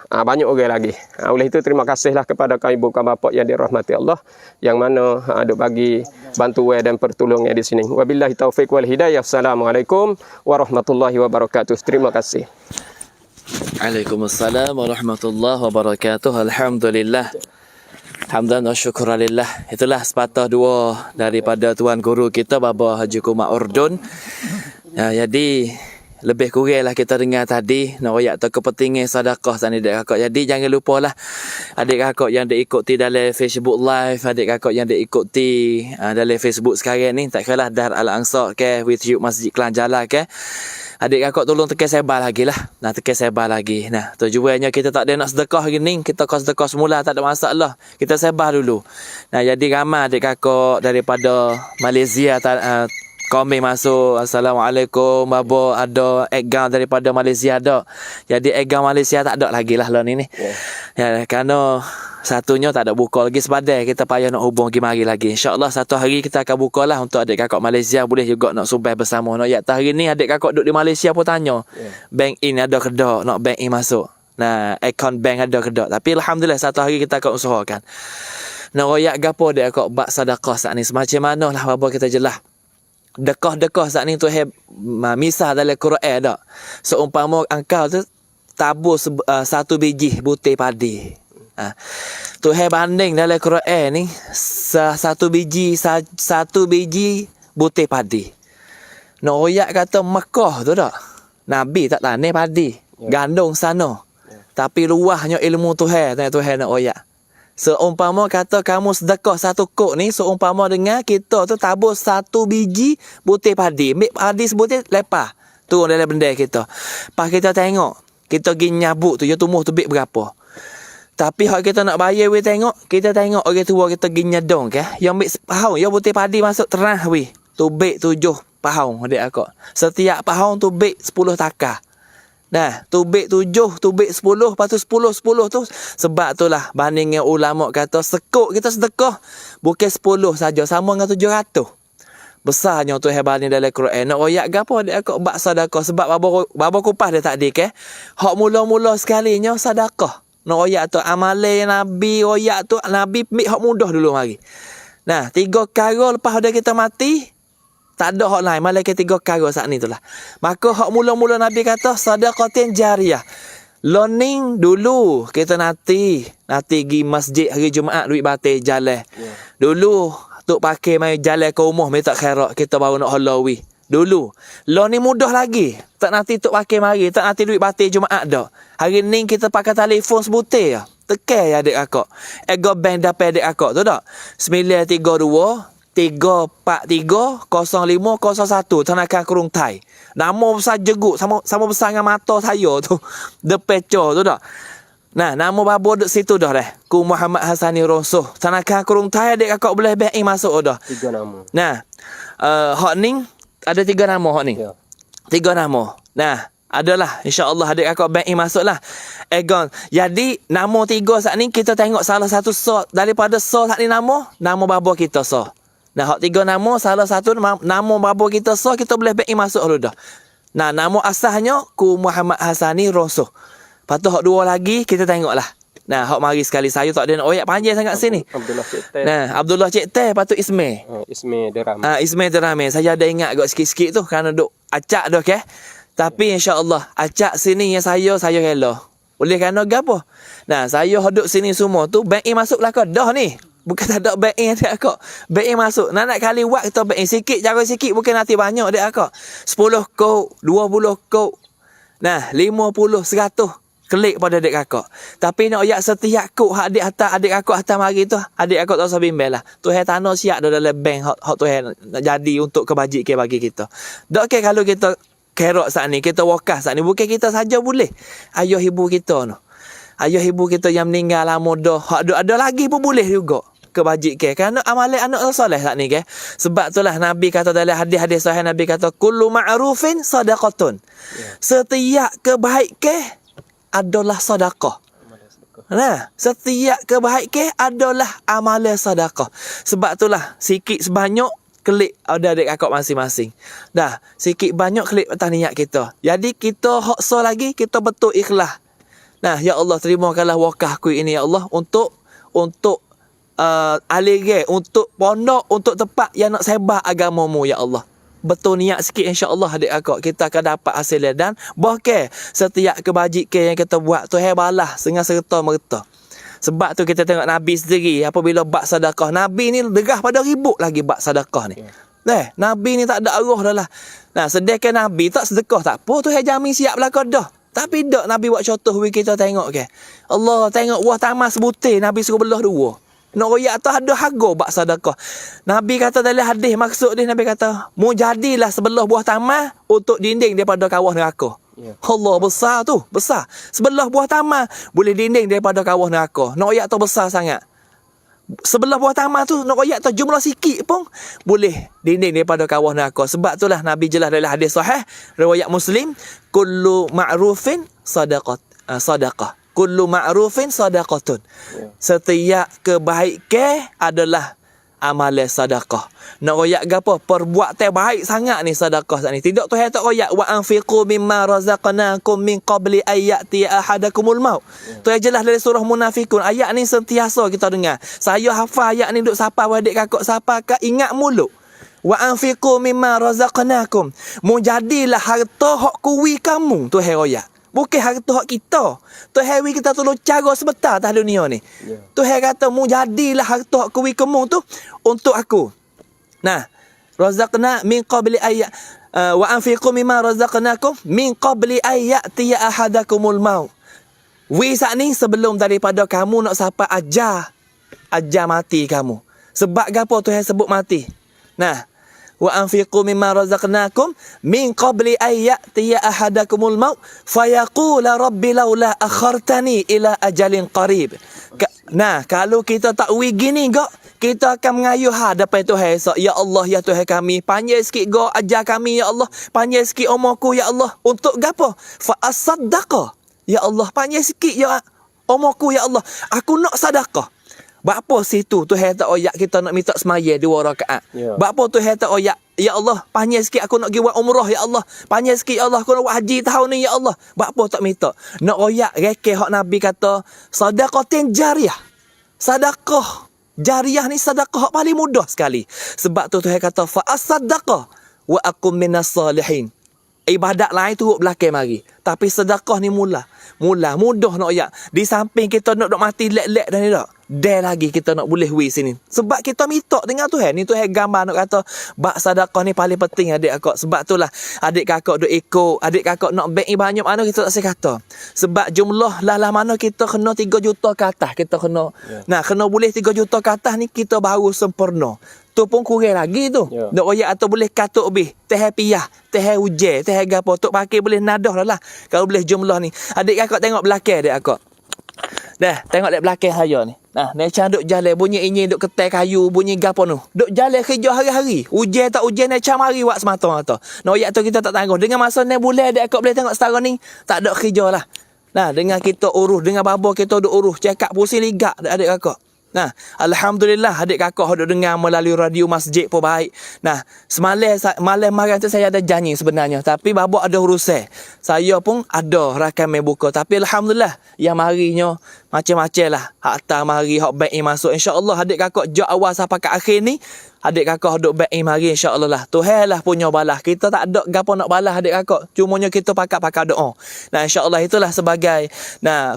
banyak orang lagi. Oleh itu terima kasihlah kepada kaum ibu kaum bapa yang dirahmati Allah yang mana ada bagi bantuan dan pertolongan di sini. Wabillahi taufik wal hidayah. Assalamualaikum warahmatullahi wabarakatuh. Terima kasih. Waalaikumsalam warahmatullahi wabarakatuh. Alhamdulillah. Hamdan wa syukuralillah. Itulah sepatah dua daripada tuan guru kita Baba Haji Kumar Urdun. Jadi lebih kuranglah kita dengar tadi nak royak tu kepentingan sedekah tadi adik kakak. Jadi jangan lupalah adik kakak yang diikuti dalam Facebook live, adik kakak yang diikuti dalam Facebook sekarang ni, tak kiralah Dar Al-Ansar ke With You Masjid Kelang Jalan ke. Adik kakak tolong tekan sebar lagi lah. Tekan sebar lagi. Tujuannya kita tak ada nak sedekah hari ni. Kita kau sedekah semula tak ada masalah. Kita sebar dulu. Jadi ramai adik kakak daripada Malaysia komen masuk. Assalamualaikum Babo, ada account daripada Malaysia ada. Jadi account Malaysia tak ada lagi lah ni. Kerana satunya tak ada buka lagi sebadai, kita payah nak hubung mari lagi. InsyaAllah satu hari kita akan buka lah untuk adik kakak Malaysia boleh juga nak sumbang bersama. Hari ni adik kakak duduk di Malaysia pun tanya bank in ada ke tak, nak bank in masuk. Account bank ada ke tak. Tapi Alhamdulillah satu hari kita akan usahakan. Nak royak gapo adik kakak bak sedekah saat ni semacam mana lah Babo kita jelas. Dekah saat ni tu misal dalam Quran tak. Seumpama engkau tu tabur satu biji butir padi. Tuhan banding dalam Quran ni satu biji butir padi. Nak royak kata Mekah tu tak. Nabi tak tanam padi, gandum sana. Tapi luahnya ilmu Tuhan nak royak. Seumpama kata kamu sedekah satu kok ni, seumpama dengan kita tu tabur satu biji butir padi. Ambil padi sebutir lepas turun dalam benda kita. Pas kita tengok, kita pergi nyabuk tu, dia tumbuh tubik berapa. Tapi hak kita nak bayar kita tengok orang tua kita pergi nyedong ke. Yang ambil pahaun, yang butir padi masuk terah weh. Tubik 7 pahaun adik akak. Setiap pahaun tubik 10 takar. Tubik 7, tubik 10, lepas tu 10 tu. Sebab tu lah bandingnya ulama kata sekuk kita sedekah bukan 10 saja, sama dengan 700. Besarnya Tuhan bani dalam Quran. Nak royak gapo dia kok bak sedekah sebab babo kupas dia tak dik hak mula-mula sekalinya sedekah. Nak royak tu amale Nabi royak tu Nabi mik hak mudah dulu mari. Nah, 3 perkara lepas dah kita mati tak ada hak lain malaikat 3 perkara saat ni tu lah. Maka hak mula-mula Nabi kata sedekatin jariyah. Learning dulu kita nanti pergi masjid hari Jumaat duit batil jalan. Dulu tok pakai mai jalan ke rumah minta khairat kita baru nak halawi. Dulu. Lo ni mudah lagi. Tak nanti tok pakai mari, tak nanti duit batil Jumaat dah. Hari ni kita pakai telefon sebutir ya. Tekan ya adik akak. Ego bank dapat adik akak tu tak? 932 343 0501 Tanakan Kurung Thai. Nama besar jeguk sama besar dengan mata saya tu. Depeco tu tak? Nah, nama babo duk situ dah dah. Ku Muhammad Hasani Rosoh. Tanakan Kurung Thai adik kakak boleh bank masuk dah. 3 nama. Nah, hak ni ada 3 nama hak ni. Ya. 3 nama. Nah, adalah insya-Allah adik kakak bank masuklah. Egon. Jadi nama 3 saat ni kita tengok salah satu so daripada so saat ni nama babo kita so. Nah, hak 3 nama salah satu nama babo kita so kita boleh bank masuk dulu dah. Nah, nama asalnya Ku Muhammad Hasani Rosoh. Lepas tu hak 2 lagi kita tengoklah. Nah, hak mari sekali saya tak ada nak oyak panjang sangat sini. Abdullah Cik Teh. Nah, Abdullah Cik Teh, lepas tu Ismail. Ismail Deram. Ismail Derame. Saya ada ingat agak sikit-sikit tu kerana duk acak dah ke. Tapi insya-Allah acak sini yang saya rela. Boleh kerana gapo? Nah, saya duduk sini semua tu bank masuklah kau dah ni. Bukan tak ada bank dia akak. Bank masuk. Nak kali buat kita bank sikit cara sikit bukan nanti banyak dia akak. 10 kau, 20 kau. Nah, 50, 100 klik pada adik kakak. Tapi nak ayak setiap kok hak adik kakak hantar mari tu, adik kakak tak usah bimbel lah. Tuhan tanah siap dah dalam bank hak Tuhan nak jadi untuk kebajikan bagi kita. Dak ke kalau kita kerok saat ni, kita wakaf saat ni, bukan kita saja boleh. Ayah ibu kita no. Ayah ibu kita yang meninggal lama dah, hak ada lagi pun boleh juga kebajikan. Kerana amalan anak soleh saat ni ke. Sebab itulah Nabi kata dalam hadis-hadis sahih, Nabi kata kullu ma'rufin sadaqatun. Setiap kebaikan adalah sedekah. Nah, setiap kebaikan adalah amalan sedekah. Sebab itulah sikit sebanyak klik ada adik kakak masing-masing. Dah, sikit banyak klik atas niat kita. Jadi kita haksa lagi kita betul ikhlas. Nah, ya Allah terimakanlah wakafku ini ya Allah untuk alige, untuk pondok, untuk tempat yang nak sebar agamamu ya Allah. Betul niat sikit insya-Allah adik akak kita akan dapat hasil dan bahkan setiap kebajikan yang kita buat tu balas dengan serta merta. Sebab tu kita tengok Nabi sendiri apabila bak sedekah, Nabi ni derah pada ribut lagi bak sedekah ni. Nabi ni tak ada arah dah lah. Nah, sedekah Nabi tak sedekah tak apa tu jamin siap belaka dah. Tapi dak Nabi buat contoh kita tengok ke. Allah tengok buah tamas butir Nabi suruh belah 2. Nak royak atas ada harga bak sedekah. Nabi kata dalam hadis maksud dia Nabi kata, "Mu jadilah sebelah buah taman untuk dinding daripada kawah neraka." Allah besar tu, besar. Sebelah buah taman boleh dinding daripada kawah neraka. Nak royak tu besar sangat. Sebelah buah taman tu nak royak tu jumlah sikit pun boleh dinding daripada kawah neraka. Sebab itulah Nabi jelas dalam hadis sahih riwayat Muslim, kullu ma'rufin sadaqah. Kullu ma'rufin sadaqatun. Setiap kebaikan adalah amalan sedekah. Nak royak gapo? Perbuatan baik sangat ni sedekah saat ni. Tidak Tuhan tak royak wa anfiqu mimma razaqnakum min qabli ayati ahadakumul maut. Tuhan jelas dari surah Munafikun. Ayat ni sentiasa kita dengar. Saya hafal ayat ni duk sapa adik kakak sapa ka ingat mulut. Wa anfiqu mimma razaqnakum. Mujadilah harta hak kuwi kamu Tuhan royak. Bukan harta hak kita. Tuhan wi kita tolong cara sebentar atas dunia ni. Tuhan kata mu jadilah harta hak kuwi kamu tu untuk aku. Nah, razaqna min qabli ayat wa anfiqu mimma razaqnakum min qabli ayati ahadakumul maut. Wi saat ni sebelum daripada kamu nak sampai ajar mati kamu. Sebab gapo Tuhan sebut mati? Nah, wa anfiqu mimma razaqnakum min qabli ayati ahadakumul maut fayaqula rabbi laula akhartani ila ajalin qarib. Nah, kalau kita tak gini gak, kita akan mengayuh hadapan Tuhan esok. Ya Allah, ya Tuhan kami, panjang sikit gak ajar kami ya Allah, panjang sikit umurku ya Allah, untuk gapo? Fa asaddaqa. Ya Allah, panjang sikit ya umurku ya Allah, aku nak sedekah. Bapa situ Tuhan tak oyak kita nak minta semaya 2 rakaat. Ya. Bapa Tuhan tak oyak, ya Allah, panjang sikit aku nak pergi buat umrah ya Allah. Panjang sikit ya Allah aku nak buat haji tahun ni ya Allah. Bapa tak minta. Nak oyak reke hak Nabi kata sedekatin jariyah. Sedekah jariyah ni sedekah hak paling mudah sekali. Sebab tu Tuhan kata fa as-sadaqah wa akum minas salihin. Ibadat lain turut belakang mari. Tapi sedekah ni mula mudah nak oyak. Di samping kita nak duk mati lek-lek dah ni tak. Dia lagi kita nak boleh wi sini. Sebab kita minta dengan Tuhan. Ni Tuhan gambar nak kata bak sedekah ni paling penting adik kakak. Sebab itulah adik kakak duk ikut, adik kakak nak bank banyak mana kita tak saya kata. Sebab jumlah lah mana kita kena 3 juta ke atas kita kena. Nah, kena boleh 3 juta ke atas ni kita baru sempurna. Tu pun kurang lagi tu. Nak oyak atau boleh katuk lebih. Teh piyah, teh hujan, teh gapo tok pakai boleh nadah lah. Kalau boleh jumlah ni. Adik kakak tengok belakang adik kakak. Dah, tengok dek belakang saya ni. Nah, Necha duk jalan bunyi ingin duk ketai kayu, bunyi gapo nu. Duk jalan kerja hari-hari. Ujian tak ujian Necha mari wak semata-mata. Nah, oyak tu kita tak tangguh. Dengan masa ni boleh adik kakak boleh tengok setara ni, tak ada kerja lah. Nah, dengan kita urus, dengan babo kita duk urus, cakap pusing ligak adik kakak. Nah, alhamdulillah adik kakak duk dengar melalui radio masjid pun baik. Nah, malam malam tu saya ada janji sebenarnya, tapi babak ada urusan. Saya pun ada rakam main buka, tapi alhamdulillah yang marinya macam-macam lah. Hak tak mari hak baik masuk insya-Allah adik kakak jak awal sampai ke akhir ni. Adik kakak duk baik mari insya-Allah lah. Tuhan lah punya balas. Kita tak ada gapo nak balas adik kakak. Cumanya kita pakat-pakat doa. Nah, insya-Allah itulah sebagai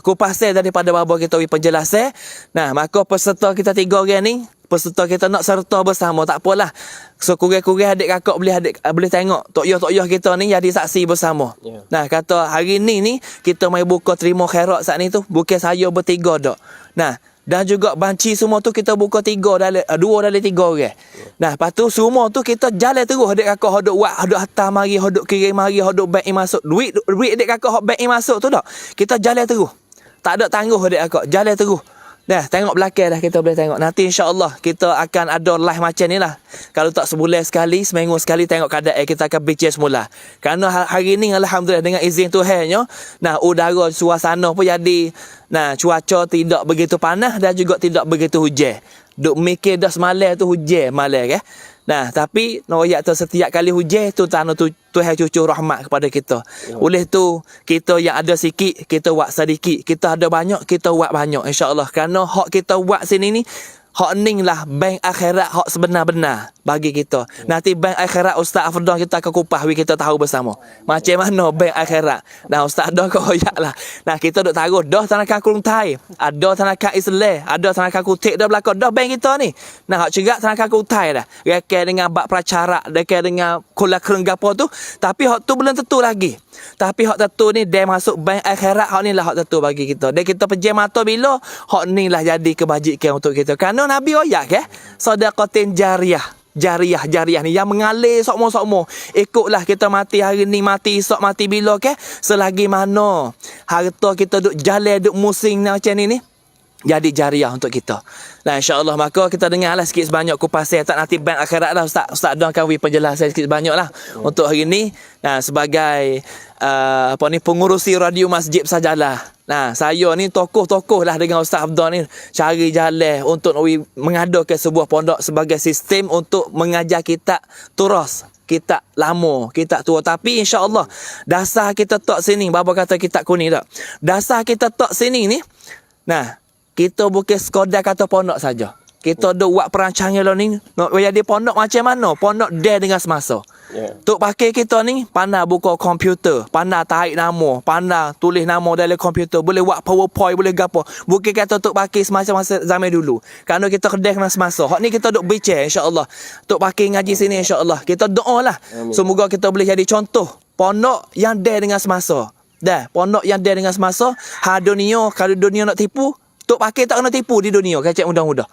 kupasan daripada babo kita penjelasan. Nah, maka peserta kita 3 orang ni, peserta kita nak serta bersama tak apalah. So kurang-kurang adik kakak boleh tengok tok yah kita ni jadi saksi bersama. Nah, kata hari ni kita mai buka terima khairat saat ni tu bukan saya bertiga dak. Nah, dan juga banci semua tu kita buka 2 dari 3 orang. Nah, lepas tu semua tu kita jalan terus adik kakak hodok wak, hodok hantar mari, hodok kirim mari, hodok bank masuk. Duit adik kakak hok bank masuk tu dak. Kita jalan terus. Tak ada tangguh adik kakak, jalan terus. Dah, tengok belakang dah kita boleh tengok. Nanti insya-Allah kita akan ada live macam ni lah. Kalau tak sebulan sekali, seminggu sekali tengok keadaan kita akan bincang semula. Kerana hari ni alhamdulillah dengan izin Tuhannya, nah udara suasana pun jadi, nah cuaca tidak begitu panas dan juga tidak begitu hujan. Duk mikir dah semalam tu hujan malam ke. Nah, tapi noyak tu setiap kali hujan tu tanah tu Tuhan cucur rahmat kepada kita. Oleh tu kita yang ada sikit kita buat sedikit, kita ada banyak kita buat banyak insya-Allah. Kerana hak kita buat sini ni hak ning lah bank akhirat hak sebenar-benar bagi kita. Nanti bank akhirat Ustaz Afdal kita akan kupas kita tahu bersama. Macam mana bank akhirat. Nah, Ustaz dah koyak lah. Nah, kita duk taruh dah tanakan kurung thai, ada tanakan Islam, ada tanakan kutik dah belakang dah bank kita ni. Nah, hak cerak tanakan kurung thai dah. Rekan dengan bab pracara, rekan dengan kula kereng gapo tu, tapi hak tu belum tentu lagi. Tapi hak tentu ni dia masuk bank akhirat, hak ni lah hak tentu bagi kita. Dan kita pejam mata bila hak ni lah jadi kebajikan untuk kita. Kerana Nabi oyak ke sedekatin jariyah ni yang mengalir sokmo-sokmo. Ikutlah kita mati hari ni, mati esok, mati bila ke, selagi mana harta kita duk jalan duk musing macam ni jadi jariah untuk kita. Nah, insya-Allah maka kita dengarlah sikit sebanyak kupasan tak nanti bank akhirat lah Ustaz dah akan bagi penjelasan sikit sebanyak lah untuk hari ni. Nah, sebagai pengurusi radio masjid sajalah. Nah, saya ni tokoh-tokoh lah dengan Ustaz Afdal ni cari jalan untuk mengadakan sebuah pondok sebagai sistem untuk mengajar kita turas. Kita lama, kita tua. Tapi insya-Allah dasar kita tak sini, bapa kata kita kuning tak. Dasar kita tak sini ni. Nah, kita bukan sekadar kata pondok saja. Kita duk buat perancangan lah ni. Nak jadi pondok macam mana? Pondok dia dengan semasa. Tok pakai kita ni pandai buka komputer, pandai tarik nama, pandai tulis nama dalam komputer, boleh buat PowerPoint, boleh gapo. Bukan kata tok pakai semasa masa zaman dulu. Kerana kita kedai dengan semasa. Hak ni kita duk bincang insya-Allah. Tok pakai ngaji sini insya-Allah. Kita doalah. Semoga kita boleh jadi contoh pondok yang dia dengan semasa. Dah, pondok yang dia dengan semasa. Dunia, kalau dunia nak tipu, tok pakai tak kena tipu di dunia, kacak mudah-mudah.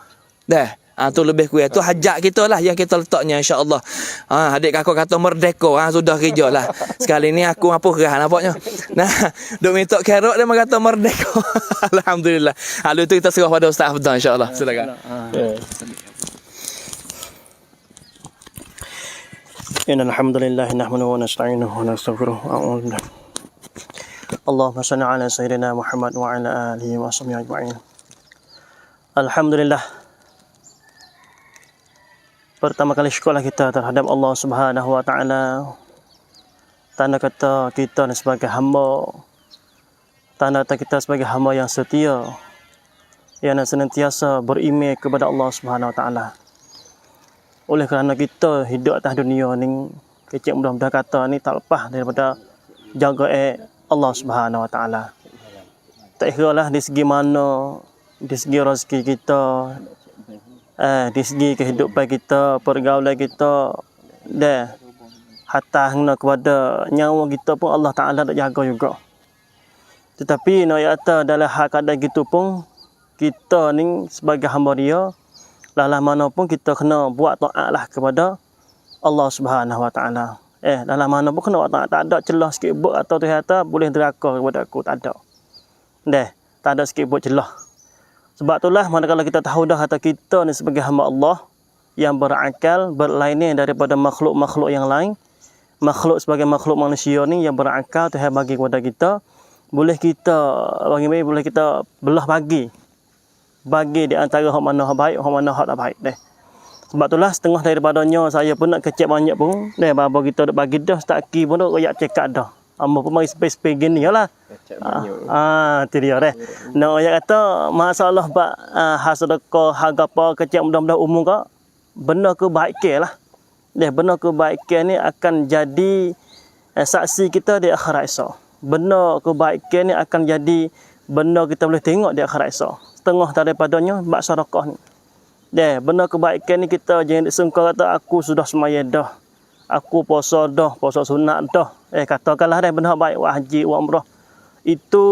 Dah. Tu lebih kurang. Tu hajat kita lah yang kita letaknya insya-Allah. Adik kakak kata merdeka. Sudah kerja lah. Sekali ni aku apa gerah nampaknya. Nah, duk minta kerok dia kata merdeka. Alhamdulillah. Lalu tu kita serah pada Ustaz Afdal insya-Allah. Silakan. Innal hamdalillah nahmaduhu wa nasta'inuhu wa nastaghfiruh. Allahumma shalli ala sayyidina Muhammad wa ala alihi wa sahbihi ajma'in. Alhamdulillah. Pertama kali syukurlah kita terhadap Allah Subhanahu wa taala. Tanda kata kita ni sebagai hamba. Tanda kata kita sebagai hamba yang setia. Yang senantiasa beriman kepada Allah Subhanahu wa taala. Oleh kerana kita hidup atas dunia ni, kecil mudah-mudahan kata ni tak lepas daripada jaga Allah Subhanahu wa taala. Tak kiralah di segi mana, di segi rezeki kita, di segi kehidupan kita, pergaulan kita, dah hatta hingga kepada nyawa kita pun Allah Ta'ala nak jaga juga. Tetapi nak kata dalam hal keadaan gitu pun, kita ni sebagai hamba dia, dalam mana pun kita kena buat taat lah kepada Allah Subhanahu wa taala. Dalam mana pun kena buat taat, tak ada celah sikit buat atau Tuhan kata boleh deraka kepada aku, tak ada. Tak ada sikit buat celah. Sebab itulah manakala kita tahu dah kata kita ni sebagai hamba Allah yang berakal, berlainan daripada makhluk-makhluk yang lain. Makhluk sebagai makhluk manusia ni yang berakal Tuhan bagi kepada kita, boleh kita boleh kita belah bagi di antara hak mana hak baik, hak mana hak tak baik deh. Sebab itulah setengah daripadanya saya pun nak kecek banyak pun bapa kita dak bagi dah tak ki pun dak royak cekak dah. Amba pun mari space gini yalah. Tu dia deh. Nak royak kata masalah bak sedekah harga apa kecek mudah-mudahan umum ke benda kebaikan lah. Benda kebaikan ni akan jadi saksi kita di akhirat esok. Benda kebaikan ni akan jadi benda kita boleh tengok di akhirat esok. Setengah daripadanya bak sedekah ni. Benda kebaikan ni kita jangan disangka kata aku sudah semaya dah. Aku puasa dah, puasa sunat dah. Katakanlah benda baik, buat haji, buat umrah. Itu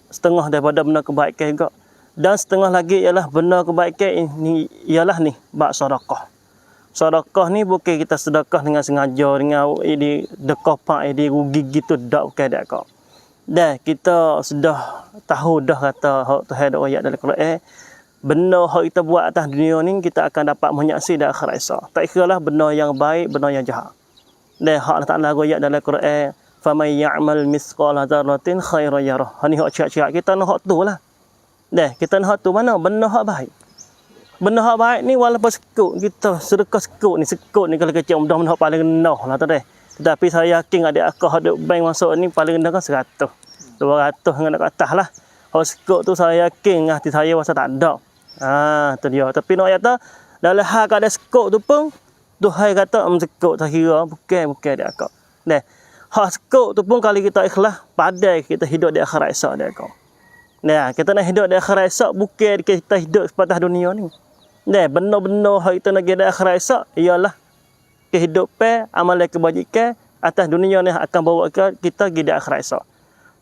setengah daripada benda kebaikan juga. Dan setengah lagi ialah benda kebaikan ini ialah ni bak sedekah. Sedekah ni bukan kita sedekah dengan sengaja, dengan ini dekopak, ini rugi gitu dak bukan dak kau. Kita sudah tahu dah kata hak Tuhan dak ayat dalam Quran. Benda hak kita buat atas dunia ni kita akan dapat menyaksi di akhirat esok. Tak kiralah benda yang baik, benda yang jahat. Hak Allah Taala ayat dalam Quran, "Faman ya'mal mithqala dzarratin khairan yarah." Ni hak cakap kita nak hak tu lah. Kita nak hak tu mana? Benda hak baik. Benda hak baik ni walaupun sekut kita sedekah sekut ni kalau kecil mudah-mudahan hak paling rendah lah tu deh. Tetapi saya yakin adik akak ada bank masuk ni paling rendah kan 100. 200 dengan nak atas lah. Hak sekut tu saya yakin hati saya rasa tak ada. Tu dia. Tapi nak kata dalam hal kada sekut tu pun Tuhan kata sekut tak kira bukan dia akak. Hak sekut tu pun kalau kita ikhlas pandai kita hidup di akhirat esok dia akak. Kita nak hidup di akhirat esok bukan kita hidup sepatas dunia ni. Benda-benda hak kita nak di akhirat esok ialah kehidupan amalan kebajikan atas dunia ni akan bawa kita pergi di akhirat esok.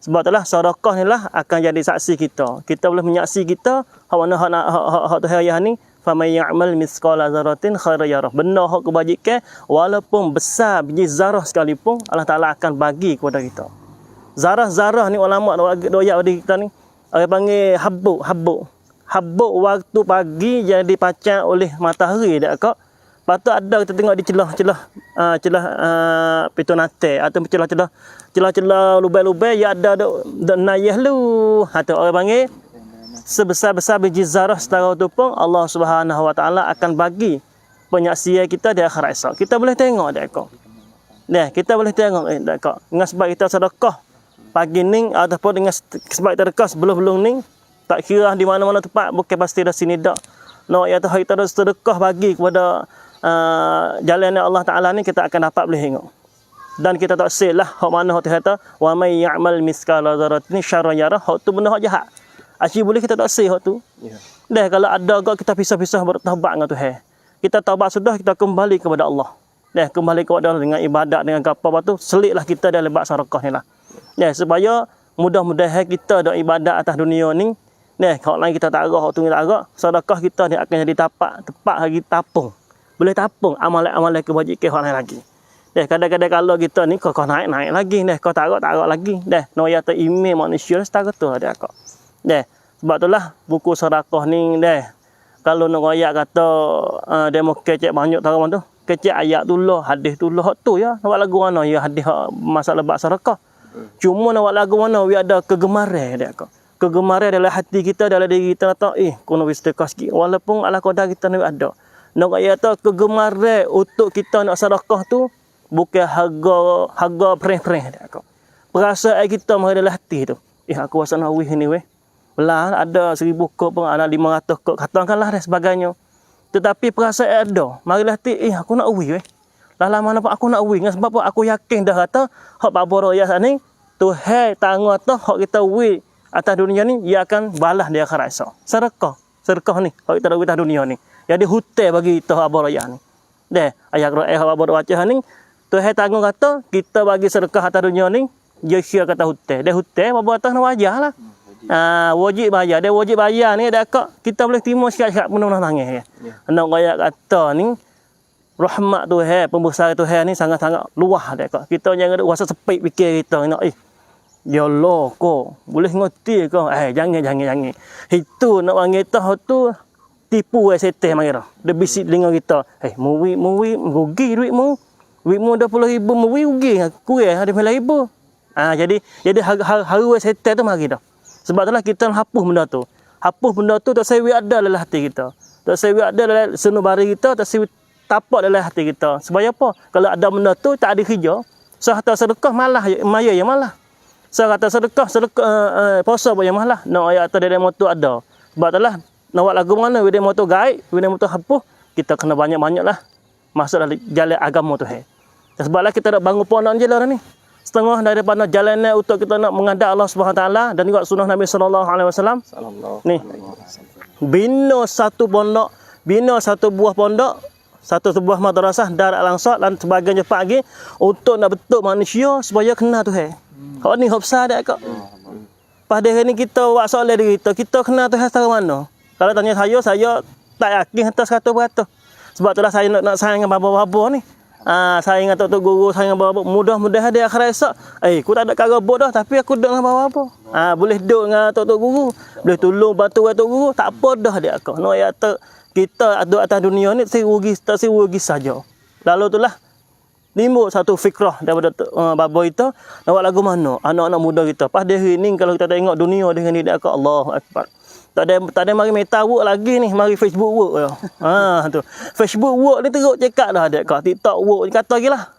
Sebab itulah sedekah ni lah akan jadi saksi kita. Kita boleh menyaksi kita hak mana hak Tuhan ayah ni, faman ya'mal mithqala dzarratin khairan yarah. Benda hak kebajikan walaupun besar biji zarah sekalipun Allah Taala akan bagi kepada kita. Zarah-zarah ni ulama doyak pada kita ni orang panggil habuk waktu pagi yang dipacang oleh matahari dak kak. Patut ada kita tengok di celah pintu nate atau celah lubang-lubang ya ada nayah lu. Atau orang panggil sebesar-besar biji zarah setara tu pun Allah Subhanahu wa taala akan bagi penyaksian kita di akhirat esok. Kita boleh tengok dak kak. Kita boleh tengok dak kak. Dengan sebab kita sedekah pagi ni ataupun dengan sebab kita sedekah sebelum-belum ni tak kira di mana-mana tempat bukan pasti dah sini dak. No ya tahu kita sedekah bagi kepada jalan Allah Ta'ala ni kita akan dapat boleh tengok. Dan kita tak silap hak mana hak kata wa may ya'mal mithqala dzarratin syarran yarah, hak tu benda hak jahat. Asyik boleh kita tak silap hak tu. Kalau ada kau kita pisah-pisah bertaubat dengan Tuhan. Kita taubat sudah kita kembali kepada Allah. Kembali kepada Allah dengan ibadat dengan apa tu selitlah kita dalam bab sedekah ni lah. Supaya mudah-mudahan kita ada ibadat atas dunia ni. Kalau lain kita tak arah hak tu tak arah, sedekah kita ni akan jadi tepat lagi tapung. Boleh tapung amalan-amalan kebajikan orang lain lagi. Kadang-kadang kalau kita ni kau naik lagi kau tak agak lagi. No ya tu email manusia setara tu ada kau. Sebab itulah buku sedekah ni kalau nak royak kata demo kecek banyak tahu tu. Kecek ayat tu lah, hadis tu lah hak tu ya. Nak lagu mana ya hadis masalah bab sedekah. Cuma nak lagu mana we ada kegemaran dia kau. kegemaran dalam hati kita, dalam diri kita tak kuno sedekah sikit walaupun ala qadar kita ni ada. Nak kata kegemaran untuk kita nak sedekah tu bukan harga perih-perih dak kau. Perasaan kita mari dalam hati tu. Aku rasa nak wih ni weh. Belah ada 1000 kop pun ada 500 kop katakanlah dan sebagainya. Tetapi perasaan ada. Marilah hati aku nak wih weh. Dalam mana pun aku nak wih sebab apa aku yakin dah kata hak babo roya ni Tuhan tangguh atas hak kita wih atas dunia ni dia akan balas dia akhirat esok. Sedekah ni hak kita wih atas dunia ni. Jadi hutang bagi kita hak babo roya ni. Deh ayat Quran hak babo roya ni Tuhan tangguh kata kita bagi sedekah atas dunia ni dia kira kata hutang. Dia hutang babo atas wajah lah. Wajib bayar. Dia wajib bayar ni ada kak kita boleh terima syarat-syarat penuh tangis ya. Nak kaya kata ni rahmat Tuhan, pembesar Tuhan ni sangat-sangat luas dia kak. Kita jangan ada rasa sepit fikir kita nak ya Allah kau boleh ngerti kau. Jangan. Itu nak panggil tahu tu tipu setan mari dah. Dia bisik dengar kita. Muwi rugi duitmu. Duitmu 20,000 muwi rugi. Kurang ada 9,000. Jadi haru setan tu mari dah. Sebab itulah kita hapus benda tu. Hapus benda tu tak sewi ada dalam hati kita. Tak sewi ada dalam senubari kita, tak sewi tapak dalam hati kita. Sebab apa? Kalau ada benda tu tak ada kerja. So kata sedekah malah maya yang malah. So kata sedekah puasa pun yang malah. Nak ayat atau dari motor ada. Sebab itulah nak buat lagu mana video motor gaib, video motor hapus, kita kena banyak-banyaklah masuk dalam jalan agama tu. Sebablah kita nak bangun pondok jalan ni. Setengah daripada jalannya untuk kita nak menghadap Allah Subhanahu taala dan juga sunnah Nabi sallallahu alaihi wasallam. Ni. Bina satu pondok, bina satu buah pondok, satu sebuah madrasah Darul Ansar dan sebagainya pagi untuk nak bentuk manusia supaya kenal Tuhan. Hak ni hak besar dak kak. Pada hari ni kita buat soalan diri kita kenal Tuhan secara mana? Kalau tanya saya tak yakin atas 100%. Sebab itulah saya nak sayang dengan bapa-bapa ni. Saya dengan tok guru, saya dengan bapa, mudah-mudahan dia akhirat esok. Aku tak ada karabot dah tapi aku duduk dengan bapa. Boleh duduk dengan tok guru, boleh tolong bantu tok guru, tak apa dah dia kau. No ya kita ada atas dunia ni si rugi saja. Lalu itulah timbul satu fikrah daripada bapa itu nak buat lagu mana anak-anak muda kita. Pada hari ni kalau kita tengok dunia dengan ni dia kau Allahu Akbar. Tak ada mari meta work lagi ni, mari Facebook work je. Tu. Facebook work ni teruk cakap dah ada kat TikTok work ni kata gilah.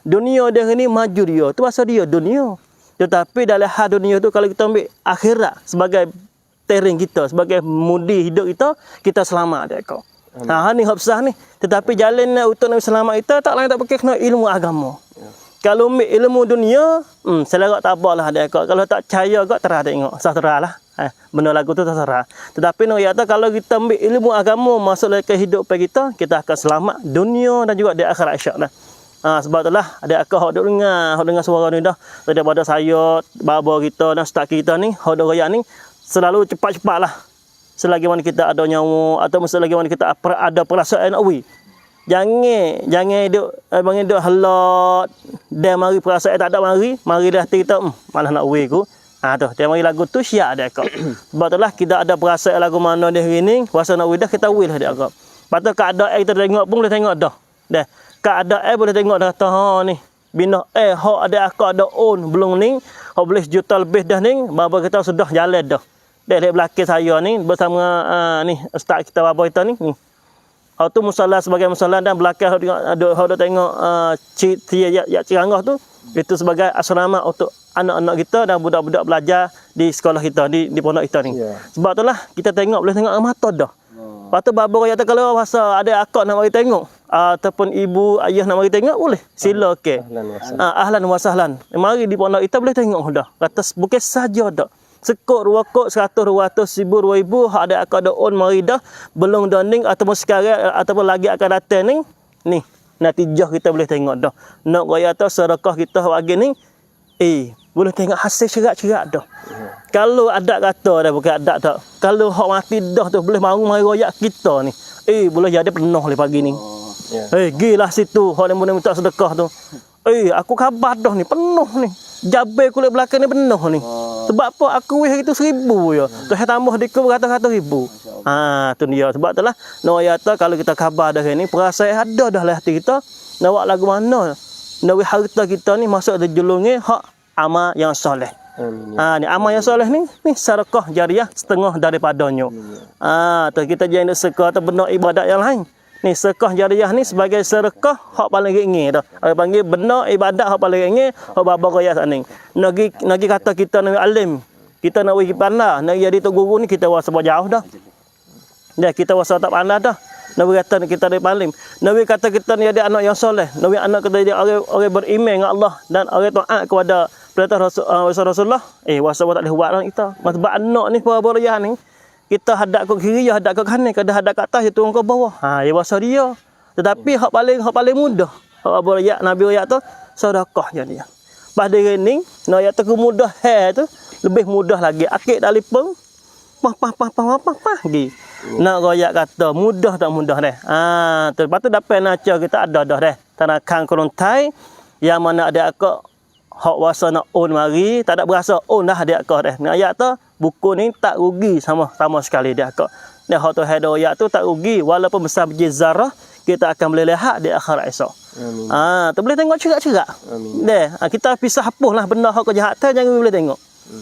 Dunia dia ni maju dia. Tu pasal dia dunia. Tetapi dalam hal dunia tu kalau kita ambil akhirat sebagai steering kita, sebagai mudi hidup kita selamat dia kau. Ni hak besar ni. Tetapi jalan untuk nak selamat kita tak lain tak pakai kena ilmu agama. Kalau ambil ilmu dunia, selera tak apalah dia kau. Kalau tak percaya kau terah tengok, sah terahlah. Benda lagu tu terserah. Tetapi nak kata kalau kita ambil ilmu agama masuk dalam kehidupan kita akan selamat dunia dan juga di akhirat insya-Allah. Sebab itulah ada akak hok dengar suara ni dah daripada saya, bapa kita dan ustaz kita ni, hok royak ni selalu cepat-cepatlah. Selagi mana kita ada nyawa atau selagi mana kita ada perasaan nak wi. Jangan duk halat dan mari perasaan tak ada mari dah hati kita malah nak wi ku. Tu dia mari lagu tu syiar dia kau. Sebab itulah kita ada perasaan lagu mana dia hari ni, puasa nak dah kita wih lah dia kau. Patut keadaan kita tengok pun boleh tengok dah. Dah. Keadaan boleh tengok dah kata ni. Bina hak ada akak ada on belum ni, hak boleh sejuta lebih dah ni, bapa kita sudah jalan dah. Dari belakang saya ni bersama ni ustaz kita bapa kita ni. Hak tu musalla sebagai musalla dan belakang hak tengok Ciranggah tu itu sebagai asrama untuk anak-anak kita dan budak-budak belajar di sekolah kita di pondok kita ni. Sebab itulah kita boleh tengok mata dah. Lepas tu bapa kata kalau rasa ada akak nak mari tengok ataupun ibu ayah nak mari tengok boleh. Sila okey. Ahlan wa sahlan. Mari di pondok kita boleh tengok dah. Kata bukan saja dah. Sekok, 2 kok, 100, 200, 1000, 2000 hak ada akak ada on mari dah. Belum donding ataupun sekarang ataupun lagi akan datang ni. Ni natijah kita boleh tengok dah. Nak gaya atau sedekah kita bagi ni boleh tengok hasil cerak-cerak dah. Kalau ada kata dah bukan ada tak. Kalau hak mati dah tu boleh mari royak kita ni. Boleh jadi penuh le pagi ni. Gilah situ hak yang minta sedekah tu. Aku khabar dah ni penuh ni. Jabai kulit belakang ni penuh ni. Sebab apa aku wih itu 1000 je. Tuhan tambah dikau berkata-kata 1000. Tu dia. Sebab itulah nak ayat kalau kita khabar dah ni perasaan ada dah lah hati kita. Nak buat lagu mana? Nak harta kita ni masuk di julungi hak amal yang soleh. Amin. Ni amal yang soleh ni sedekah jariah setengah daripadanya. Tu kita jangan nak sedekah atau benda ibadat yang lain. Ni sedekah jariah ni sebagai sedekah hak paling ringan dah. Orang panggil benda ibadat hak paling ringan, hak baba raya saning. Nagi kata kita nak alim, kita nak pergi pandai, nak jadi tok guru ni kita wasa jauh dah. Dah kita wasa tak pandai dah. Nabi kata kita dari paling. Nabi kata kita ni jadi anak yang soleh. Nabi anak kita jadi orang beriman dengan Allah dan orang taat kepada perintah Rasulullah. Wasa tak boleh buat lah kita. Sebab anak ni para ni kita hadap ke kiri, hadap ke kanan, kadang hadap ke atas, dia turun ke bawah. Ya wasa dia. Tetapi hak paling mudah. Hak beraya Nabi ayat tu sedekah je dia. Pada ni, ayat tu mudah tu lebih mudah lagi. Akik telefon pergi. Nak royak kata mudah tak mudah deh. Lepas tu dapat naca kita ada dah deh. Tanakan Kerontai yang mana ada akak hak wasa nak on mari, tak ada berasa on dah dia akak deh. Nak ayat tu buku ni tak rugi sama sekali dia akak. Dia hak tu hada ayat tu tak rugi walaupun besar biji zarah kita akan boleh lihat di akhirat esok. Tu boleh tengok cerak-cerak. Deh, kita pisah hapuslah benda hak kejahatan jangan boleh tengok.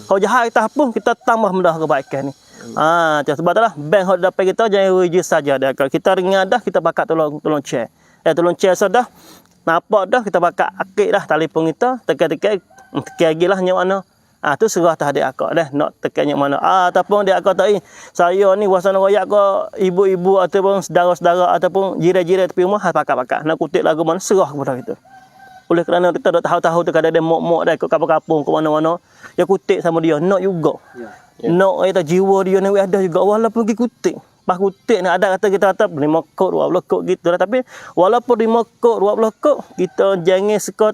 Kalau jahat kita hapus, kita tambah benda kebaikan ni. Sebab itulah bank hak dapat kita jangan rugi saja dah. Kalau kita ringan dah kita pakai tolong share. Tolong share sudah. Nampak dah kita pakai akik dah telefon kita, tekan lagi lah yang mana. Tu serah tah dia akak dah nak tekan yang mana. Ataupun dia akak tak saya ni wasana royak ke ibu-ibu ataupun saudara-saudara ataupun jiran-jiran tepi rumah pakai. Nak kutip lagu mana serah kepada kita. Oleh kerana kita dah tahu-tahu tu kadang dia mok-mok dah ikut kampung-kampung ke mana-mana. Dia kutip sama dia, nak juga. Nak kita jiwa dia ni ada juga walaupun pergi kutip. Pas kutip ni ada kata kita kata 5 kod 20 kod gitu lah, tapi walaupun 5 kod 20 kod kita jangan suka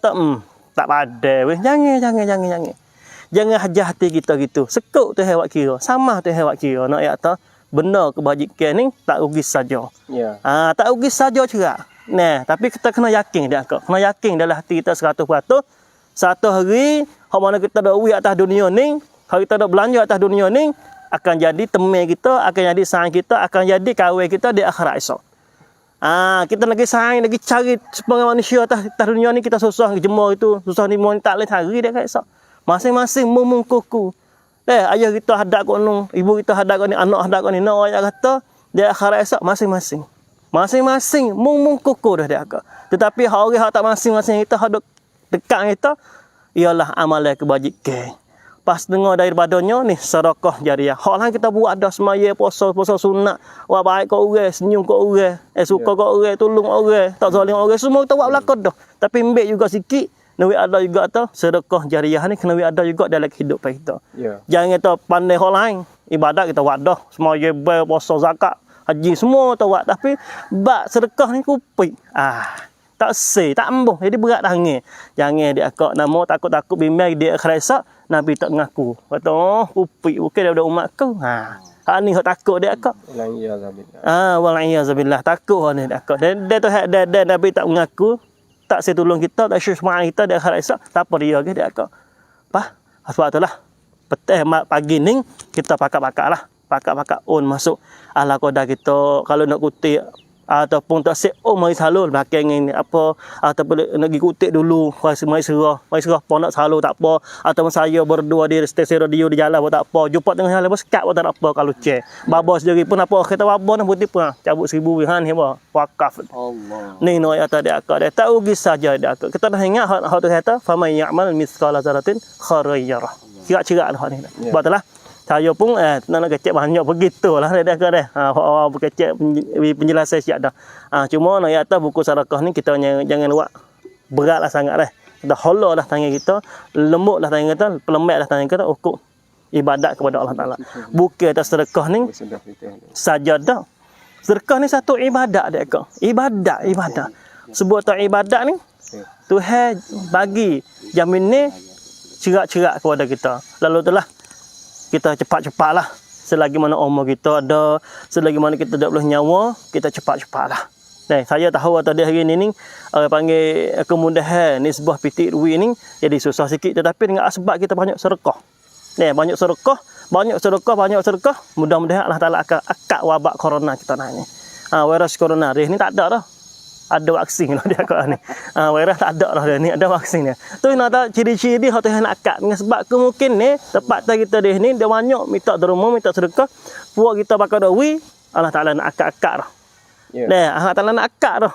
tak padai weh. Jangan. Jangan hajar hati kita gitu. Sekut tu hewat kira, sama tu hewat kira. Nak ya ta benar kebajikan ni tak rugi saja. Tak rugi saja cerak. Tapi kita kena yakin dia kak. Kena yakin dalam hati kita 100%. Satu hari, hak mana kita dah uwi atas dunia ni, kalau kita dah belanja atas dunia ni, akan jadi teman kita, akan jadi sayang kita, akan jadi kawan kita di akhirat esok. Kita lagi sayang, lagi cari sebagai manusia atas dunia ni, kita susah jemur itu, susah ni tak boleh cari dia kat esok. Masing-masing memungkuku. Ayah kita hadap kat ni, ibu kita hadap kat ni, anak hadap kat ni, nak ayah kata, di akhirat esok masing-masing. Masing-masing memungkuku dah dia agak. Tetapi orang tak masing-masing kita hadap dekat kita ialah amalan kebajikan. Pas dengar daripadanya ni sedekah jariah. Hak lain kita buat dah semaya puasa sunat, buat baik kat orang, senyum kat orang, suka kat orang, tolong orang, tak zalim orang, semua kita buat belakang dah. Tapi ambil juga sikit, nawi ada juga tu sedekah jariah ni kena ada juga dalam kehidupan kita. Jangan kita pandai hak lain, ibadat kita buat dah, semaya puasa zakat, haji semua kita buat, tapi bab sedekah ni kupik. Tak tak ambuh, jadi berat tangan. Jangan dia akak nama takut-takut bimbang dia akhirat Nabi tak mengaku. Kata kupik bukan daripada umat kau. Ni hak takut dia akak. Walaiyazabillah takut hak ni dia akak. Dan Nabi tak mengaku, tak saya tolong kita, tak syukur kita di akhirat tak apa dia ke dia akak. Sebab itulah pagi ni kita pakak-pakaklah. Pakak-pakak masuk ala qada kita kalau nak kutip ataupun tak set mari salur belakang ni apa ataupun nak pergi kutip dulu mari serah pun nak salur tak apa ataupun saya berdua di stesen radio di jalan pun tak apa jumpa tengah jalan pun sekat pun tak apa kalau cek baba sendiri pun apa kata baba nak putih pun cabut 1000 han apa wakaf Allah ni no ayat dia akak dia tak rugi saja dia akak kita dah ingat hak tu kata faman ya'mal mithqala dzarratin khairan yarah cerak-cerak hak ni buatlah saya pun nak kecek banyak begitulah dia dah. Kecek penjelasan siap dah. Cuma nak kata buku sedekah ni kita jangan buat beratlah sangat dah. Kita holorlah tangan kita, lembutlah tangan kita, pelembablah tangan kita untuk ibadat kepada Allah Taala. Bukan atas sedekah ni saja dah. Sedekah ni satu ibadat dia kak. Ibadat. Sebuah ibadat ni Tuhan bagi jamin ni cerak-cerak kepada kita. Lalu itulah kita cepat-cepatlah selagi mana umur kita ada, selagi mana kita tak boleh nyawa, kita cepat-cepatlah. Saya tahu tadi hari ni orang panggil kemudahan nisbah pitik duit ni jadi susah sikit, tetapi dengan sebab kita banyak sedekah. Banyak sedekah, mudah-mudahan Allah Taala akan akak wabak corona kita ni. Virus corona ni tak ada dah. ada vaksin lah dia kat ni. Virus tak ada lah dia ni, ada vaksin dia. Tu nak tahu ciri-ciri hak Tuhan nak akad dengan sebab kemungkin ni tempat kita di ni dia banyak minta derma, minta sedekah. Puak kita bakal dawi, Allah Taala nak akad-akad dah. Ya. Dah, Allah Taala nak akad dah.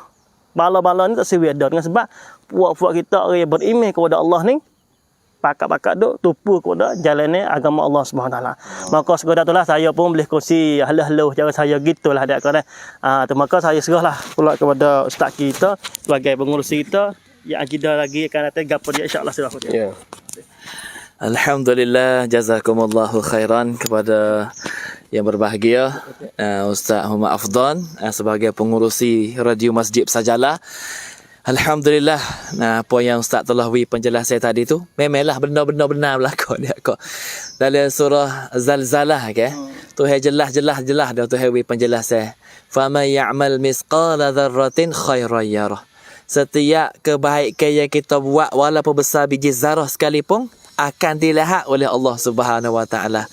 Bala-bala ni tak sesuai dah dengan sebab puak-puak kita orang yang beriman kepada Allah ni pakak-pakak duk tupu kepada jalannya agama Allah Subhanahu Taala. Maka sekadar itulah saya pun boleh kongsi haluh-haluh cara saya gitulah dak kan. Maka saya serahlah pula kepada ustaz kita sebagai pengurusi kita yang kita lagi akan datang gapo dia insya-Allah serah. Ya. Alhamdulillah, jazakumullahu khairan kepada yang berbahagia Ustaz Muhammad Afdan sebagai pengurusi Radio Masjid Sajalah. Alhamdulillah. Apa yang Ustaz telah beri penjelasan tadi tu memanglah benda-benda benar berlaku dia kok. Dalam surah Zalzalah ke, Tuhan jelas-jelas dah Tuhan beri penjelasan. Faman ya'mal misqala dzarratin khairan yarah. Setiap kebaikan yang kita buat walaupun besar biji zarah sekalipun akan dilihat oleh Allah Subhanahu Wa Taala.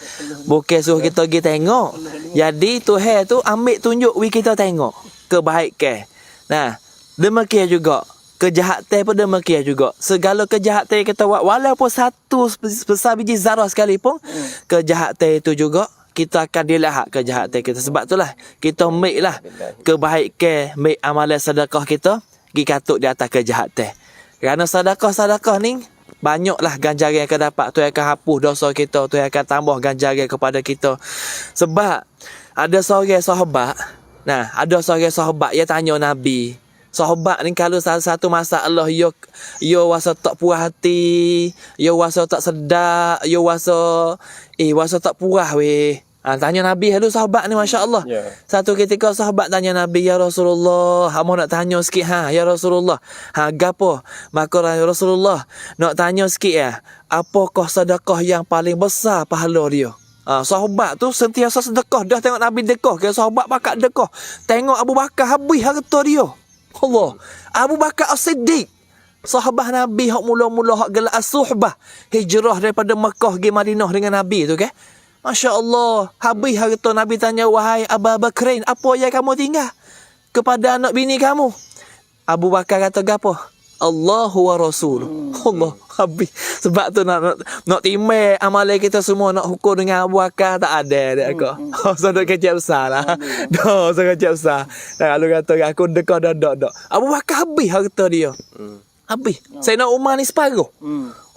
Bukan suruh kita pergi tengok. Jadi Tuhan tu ambil tunjuk we kita tengok kebaikan. Nah, demikian juga kejahatan pun demikian juga. Segala kejahatan kita buat walaupun satu besar biji zarah sekalipun, kejahatan itu juga kita akan dilihat kejahatan kita. Sebab itulah kita make lah kebaikan, make amalan sedekah kita pergi katuk di atas kejahatan. Kerana sedekah-sedekah ni banyaklah ganjaran yang akan dapat. Tuhan akan hapus dosa kita, Tuhan akan tambah ganjaran kepada kita. Sebab ada seorang sahabat, ada seorang sahabat yang tanya Nabi. Sahabat ni kalau salah satu masalah yo rasa tak puas hati, yo rasa tak sedap, yo rasa tak puas weh. Tanya Nabi halu sahabat ni masya-Allah. Yeah. Satu ketika sahabat tanya Nabi, ya Rasulullah, hamba nak tanya sikit ya Rasulullah. Gapo? Maka Rasulullah nak tanya sikit apakah sedekah yang paling besar pahala dia? Sahabat tu sentiasa sedekah. Dah tengok Nabi dekah, ke sahabat bakal dekah. Tengok Abu Bakar habis harta dia. Allah. Abu Bakar As-Siddiq, sahabat Nabi hak mula-mula hak gelak as-suhbah, hijrah daripada Mekah ke Madinah dengan Nabi tu ke. Masya Allah, habis harta. Nabi tanya, wahai Abu Bakrin, apa yang kamu tinggal kepada anak bini kamu? Abu Bakar kata gapo? Allahu wa Rasul. Allah, habis. Sebab tu nak timbang amalan kita semua nak hukum dengan Abu Bakar tak ada dia kau. So nak kecil besar lah. Dah, so kecil besar. Kalau kata aku dekat dak. Abu Bakar habis harta dia. Habis. Sayyidina Umar ni separuh.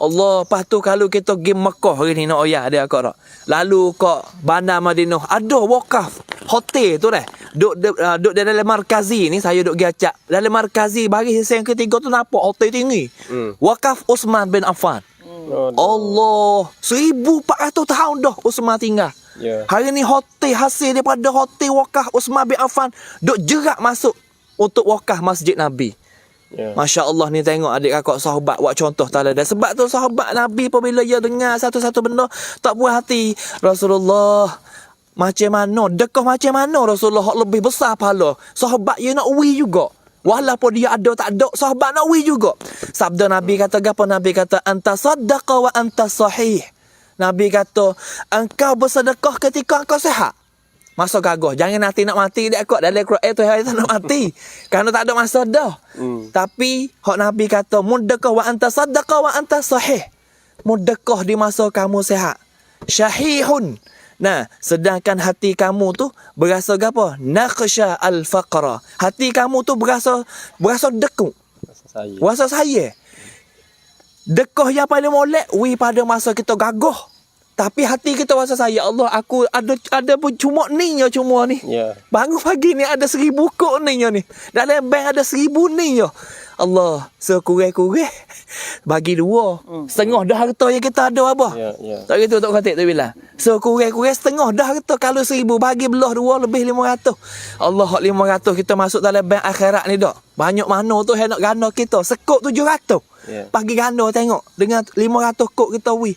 Allah, lepas tu kalau kita pergi Mekah hari ni nak oyah dia kau tak. Lalu kau Bandar Madinah ada wakaf hotel tu dah. Duk dalam markazi ni saya duk pergi acak. Dalam markazi baris yang ketiga tu nampak hotel tinggi. Wakaf Uthman bin Affan. Allah, 1400 tahun dah Uthman tinggal. Yeah. Hari ni hotel hasil daripada hotel wakaf Uthman bin Affan duk jerak masuk untuk wakaf Masjid Nabi. Yeah. Masya Allah ni tengok adik kakak sahabat buat contoh teladan. Sebab tu sahabat Nabi apabila dia dengar satu-satu benda tak puas hati. Rasulullah macam mana, dekah macam mana Rasulullah hak lebih besar pahala. Sahabat dia nak wi juga. Walaupun dia ada tak ada, sahabat nak wi juga. Sabda Nabi kata gapo? Nabi kata anta saddaqa wa anta sahih. Nabi kata engkau bersedekah ketika engkau sihat. Masa gagah. Jangan nanti nak mati dia kot. Dalam Quran tu hari tak nak mati. Kerana tak ada masa dah. Tapi hak Nabi kata mudakah wa anta saddaqa wa anta sahih. Mudakah di masa kamu sihat. Syahihun. Sedangkan hati kamu tu berasa gapo? Nakhsha al-faqra. Hati kamu tu berasa dekuk. Berasa saya. Dekah yang paling molek pada masa kita gagah. Tapi hati kita rasa saya Allah, aku ada pun cuma ni. Yeah. Bangun pagi ni ada 1000 kok ni. Dalam bank ada 1000 ni. Allah, sekurang-kurang bagi 2. Setengah dah harta yang kita ada apa? Yeah. Tak gitu Tok Khatib tu bilang. Sekurang-kurang setengah dah harta. Kalau 1000 bagi belah 2 lebih 500. Allah, hak 500 kita masuk dalam bank akhirat ni dak. Banyak mana tu yang nak ganda kita? Sekok 700. Yeah. Pagi ganda tengok dengan 500 kok kita wi.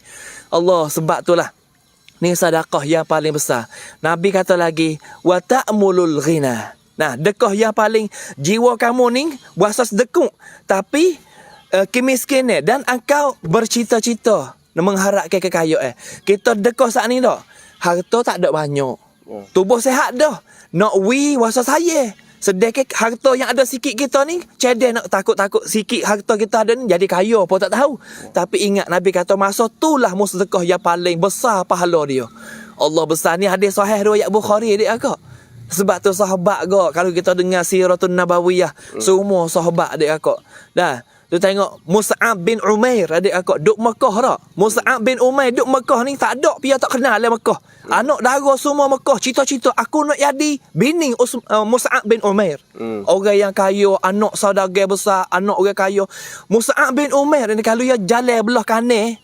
Allah, sebab itulah ni sedekah yang paling besar. Nabi kata lagi wa ta'mulul ghina. Dekah yang paling jiwa kamu ni berasa sedekuk tapi kemiskinan dan engkau bercita-cita mengharapkan kekayaan. Kita dekah saat ni dah. Harta tak ada banyak. Tubuh sihat dah. Nak wi rasa saya. Sedekah harta yang ada sikit kita ni, cedek nak takut-takut sikit harta kita ada ni jadi kaya apa tak tahu. Tapi ingat Nabi kata masa itulah sedekah yang paling besar pahala dia. Allah besar ni hadis sahih riwayat Bukhari dia akak. Sebab tu sahabat gak kalau kita dengar Siratun Nabawiyah, semua sahabat adik akak. Dah, tu tengok Mus'ab bin Umair adik akak duk Mekah dah. Mus'ab bin Umair duk Mekah ni tak ada dia tak kenal dalam Mekah. Anak dara semua Mekah cita-cita aku nak jadi bini Mus'ab bin Umair. Orang yang kaya, anak saudagar besar, anak orang kaya. Mus'ab bin Umair ni kalau dia jalan belah kanan,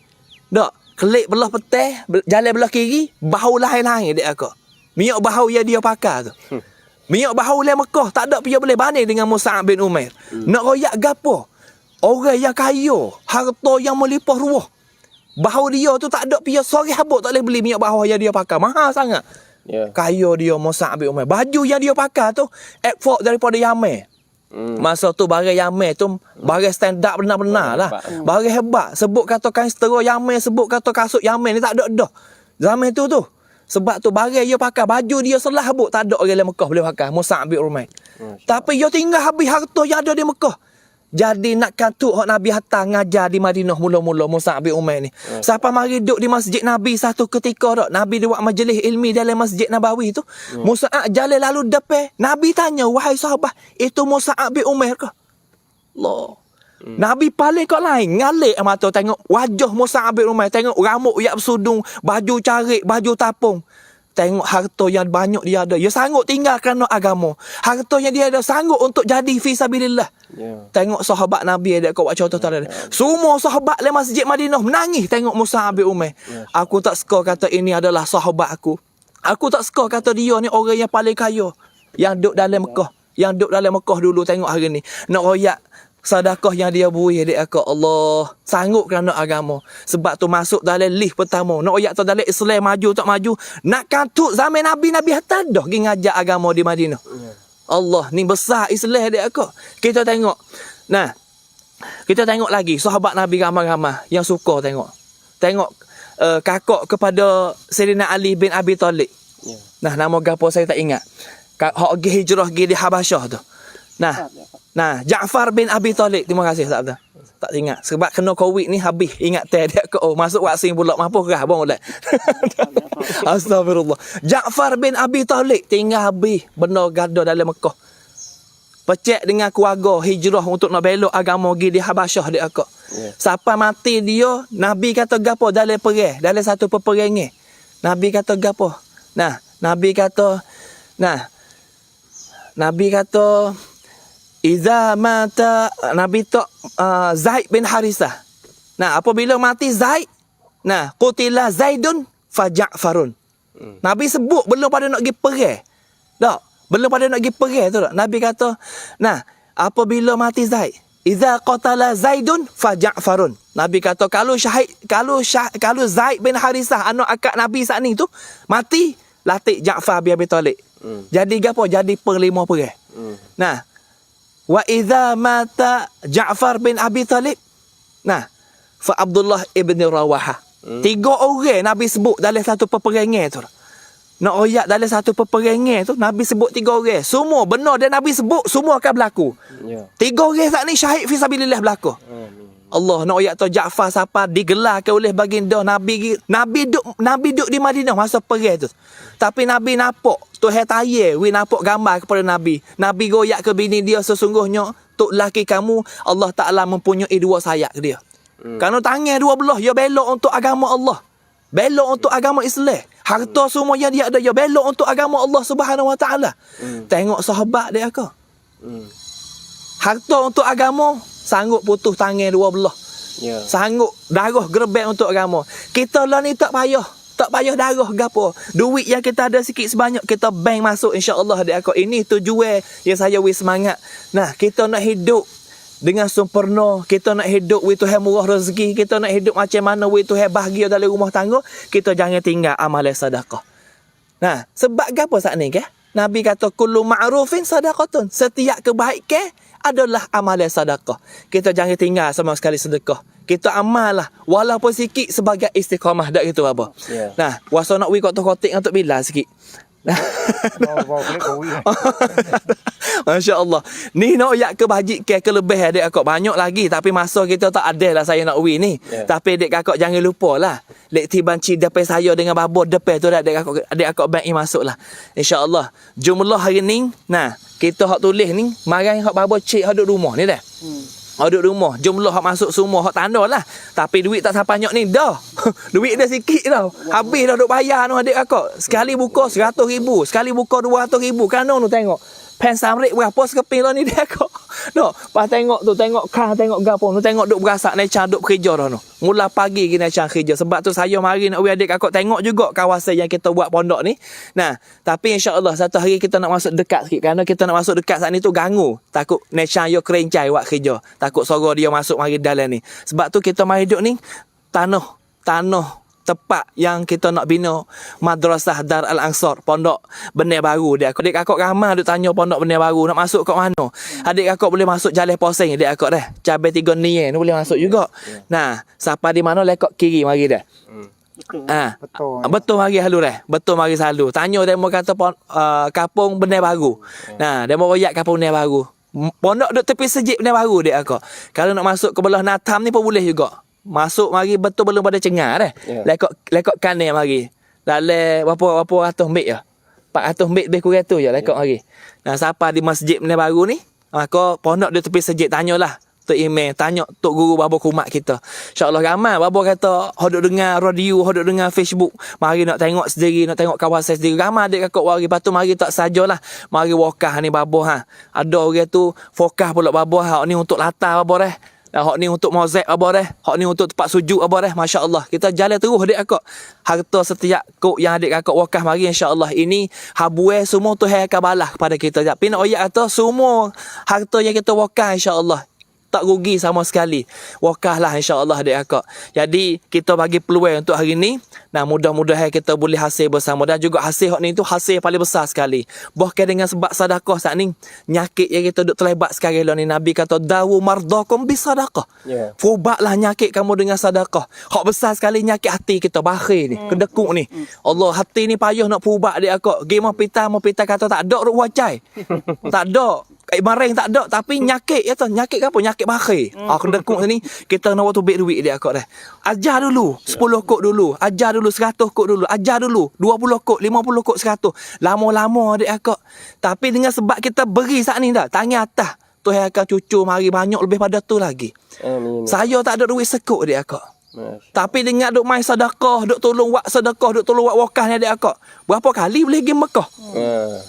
dak, kelik belah petang, jalan belah kiri, bahu lain-lain adik akak. Minyak bahu yang dia pakai tu. Minyak bahu dalam Mekah tak ada dia boleh banding dengan Mus'ab bin Umair. Nak royak gapo? Orang yang kaya, harta yang melimpah ruah. Bahu dia tu tak ada dia sore habuk tak boleh beli minyak bahu yang dia pakai. Mahal sangat. Kaya dia Mus'ab bin Umair. Baju yang dia pakai tu export daripada Yaman. Masa tu barang Yaman tu barang stand up benar-benar lah. Barang hebat. Sebut kata kain setera Yaman, sebut kata kasut Yaman ni tak ada dah. Zaman tu. Sebab tu barang dia pakai, baju dia selah habuk tak ada orang dalam Mekah boleh pakai. Mus'ab bin Umair. Tapi dia tinggal habis harta yang ada di Mekah. Jadi nak katuk hak Nabi hantar ngajar di Madinah mula-mula Mus'ab bin Umair ni. Siapa mari duduk di masjid Nabi satu ketika dak Nabi dia buat majlis ilmi dalam Masjid Nabawi tu. Mus'ab jalan lalu depan. Nabi tanya, "Wahai sahabat, itu Mus'ab bin Umair ke?" Allah. Nabi paling kat lain ngalik mata tengok wajah Mus'ab bin Umair, tengok rambut yang bersudung, baju carik, baju tapung. Tengok harta yang banyak dia ada. Dia sanggup tinggal kerana agama. Harta yang dia ada sanggup untuk jadi fi sabilillah. Tengok sahabat Nabi ada kat contoh tadi. Semua sahabat dalam Masjid Madinah menangis tengok Mus'ab bin Umair. Aku tak suka kata ini adalah sahabat aku. Aku tak suka kata dia ni orang yang paling kaya yang duduk dalam Mekah. Yang duduk dalam Mekah dulu tengok hari ni. Nak royak sedekah yang dia beri adik akak Allah sanggup kerana agama. Sebab tu masuk dalam list pertama. Nak royak tu dalam Islam maju tak maju. Nak kantut zaman Nabi hatta dah pergi ngajak agama di Madinah. Allah ni besar Islam adik akak. Kita tengok. Nah, kita tengok lagi sahabat Nabi ramai-ramai yang suka tengok. Tengok kakak kepada Sayyidina Ali bin Abi Talib. Nah, nama gapo saya tak ingat. Hak pergi hijrah pergi di Habasyah tu. Nah, Ja'far bin Abi Talib. Terima kasih tak betul. Tak ingat. Sebab kena Covid ni habis ingat dia ke masuk vaksin pula mampu kerah bang boleh. Astagfirullah. Ja'far bin Abi Talib tinggal habis benar gada dalam Mekah. Pecek dengan keluarga hijrah untuk nak belok agama pergi di Habasyah dia akak. Sampai mati dia, Nabi kata gapo dalam perang, dalam satu peperangan. Nabi kata gapo? Nabi kata Iza mata Nabi tak Zaid bin Harisah. Nah, apabila mati Zaid, nah, qutila Zaidun fa Ja'farun. Nabi sebut belum pada nak pergi perang. Tak, belum pada nak pergi perang tu tak. Nabi kata, nah, apabila mati Zaid, iza qatala Zaidun fa Ja'farun. Nabi kata kalau Zaid bin Harisah anak akak Nabi saat ni tu mati, latih Ja'far bin Abi Talib. Jadi gapo? Jadi perlima perang. Nah, wa idza mata Ja'far bin Abi Talib, nah, fa Abdullah ibn Rawahah. Tiga orang Nabi sebut dalam satu peperangan tu. Nak royak dalam satu peperangan tu Nabi sebut tiga orang. Semua benar dan Nabi sebut semua akan berlaku. Tiga orang saat ni syahid fi sabilillah berlaku. Allah nak royak tu Ja'far siapa digelarkan oleh baginda Nabi duduk di Madinah masa perang tu. Tapi Nabi nampak Tuhan tayar, nampak gambar kepada Nabi. Nabi goyak ke bini dia sesungguhnya tok laki kamu Allah Taala mempunyai dua sayap ke dia. Kerana tangan dua belah dia belok untuk agama Allah. Belok untuk agama Islam. Harta semua yang dia ada dia belok untuk agama Allah Subhanahu Wa Taala. Tengok sahabat dia ke. Harta untuk agama sanggup putus tangan dua belah. Sanggup darah gerbek untuk agama. Kita lah ni tak payah darah gapo. Duit yang kita ada sikit sebanyak kita bank masuk insya-Allah dia akak. Ini tujuan yang saya semangat. Nah, kita nak hidup dengan sempurna, kita nak hidup we Tuhan murah rezeki, kita nak hidup macam mana we Tuhan bahagia dalam rumah tangga, kita jangan tinggal amalan sedekah. Nah, sebab gapo saat ni ke? Nabi kata kullu ma'rufin sadaqatun. Setiap kebaikan adalah amalan sedekah. Kita jangan tinggal sama sekali sedekah. Kita amal lah walaupun sikit sebagai istiqamah dak gitu apa. Nah, wasa nak wi kotak-kotak untuk bila sikit. Masya Allah. Ni nak yak ke bajik ke lebih adik kakak. Banyak lagi. Tapi masa kita tak ada lah saya nak uwi ni. Tapi adik kakak jangan lupa lah. Lek tibanci depan saya dengan babur depan tu dah adik kakak bank ni masuk lah. InsyaAllah. Jumlah hari ni. Nah. Kita hak tulis ni. Marang hak babur cik hak duduk rumah ni dah. Hak duduk rumah. Jumlah hak masuk semua. Hak tanda lah. Tapi duit tak sampai banyak ni. Dah. Duit dah sikit dah. Habis dah duk bayar tu adik kakak. Sekali buka 100,000. Sekali buka 200,000. Kanong tu tengok. Pen samrik berapa sekeping lah ni dia kok. No, pas tengok tu, tengok kah, tengok gapo. Tu tengok duk berasak Necha duk kerja dah tu. Mula pagi kita Necha kerja. Sebab tu saya mari nak adik kakak tengok juga kawasan yang kita buat pondok ni. Nah, tapi insya-Allah satu hari kita nak masuk dekat sikit. Kerana kita nak masuk dekat saat ni tu ganggu. Takut Necha yo kerencai buat kerja. Takut suara dia masuk mari dalam ni. Sebab tu kita mari duduk ni tanah tepat yang kita nak bina Madrasah Dar Al-Ansar, pondok Benih Baru dia. Adik kakak ramai duk tanya pondok Benih Baru nak masuk kat mana. Adik kakak boleh masuk Jalan Poseng adik kakak dah. Cabai 3 ni boleh masuk juga. Nah, siapa di mana lekok kiri mari dah. Betul mari halu dah. Betul mari selalu. Tanya demo kata kampung Benih Baru. Nah, demo royak kampung Benih Baru. Pondok duk tepi sejik Benih Baru adik kakak. Kalau nak masuk ke belah Natam ni pun boleh juga. Masuk mari betul belum pada cengar dah. Lekok kanan mari. Dalam berapa ratus mbek ya. 400 mbek lebih kurang tu je lekok mari. Nah, siapa di masjid Benih Baru ni, maka pondok dia tepi sejik tanyalah. Tok email tanya tok guru babo kumat kita. Insya-Allah ramai babo kata hodok dengar radio, hodok dengar Facebook, mari nak tengok sendiri, nak tengok kawasan sendiri. Ramai adik kakak mari patu mari tak sajalah. Mari wakah ni babo ha. Ada orang tu fokus pula babo ha ni untuk latar babo dah. Hak ni untuk mozaik apa dah. Hak ni untuk tempat sujud apa dah. Masya-Allah. Kita jalan terus adik kakak. Harta setiap kok yang adik kakak wakaf mari insya-Allah. Ini habuai semua Tuhan akan balas kepada kita. Tapi nak ayat kata semua harta yang kita wakaf insya-Allah tak rugi sama sekali. Wakaflah insya-Allah adik kakak. Jadi kita bagi peluang untuk hari ni. Nah, mudah-mudahan kita boleh hasil bersama. Dan juga hasil hak ni tu hasil paling besar sekali. Bahkan dengan sebab sedekah saat ni, nyakit yang kita duk terlibat sekarang ni, Nabi kata dawu mardakum bisadaqah. Fubatlah nyakit kamu dengan sedekah. Hak besar sekali nyakit hati kita bakhil ni, kedekuk ni. Allah, hati ni payah nak fubat adik kakak. Gi mau pita kata tak ada ruk wacai. Tak ada. Mareng tak ada, tapi nyakit kata nyakit apa? Nyakit bakhil. Kedekuk ni kita nak waktu duit dia kakak dah. Ajar dulu 10 kok dulu, ajar dulu 100 kok dulu, ajar dulu 20 kok, 50 kok, 100. Lama-lama adik kakak. Tapi dengan sebab kita beri saat ni dah, tangan atas, Tuhan akan cucu mari banyak lebih pada tu lagi. Amin. Saya tak ada duit sekok adik kakak. Tapi dengan duk main sedekah, duk tolong buat sedekah, duk tolong buat wakaf ni adik kakak. Berapa kali boleh pergi Mekah?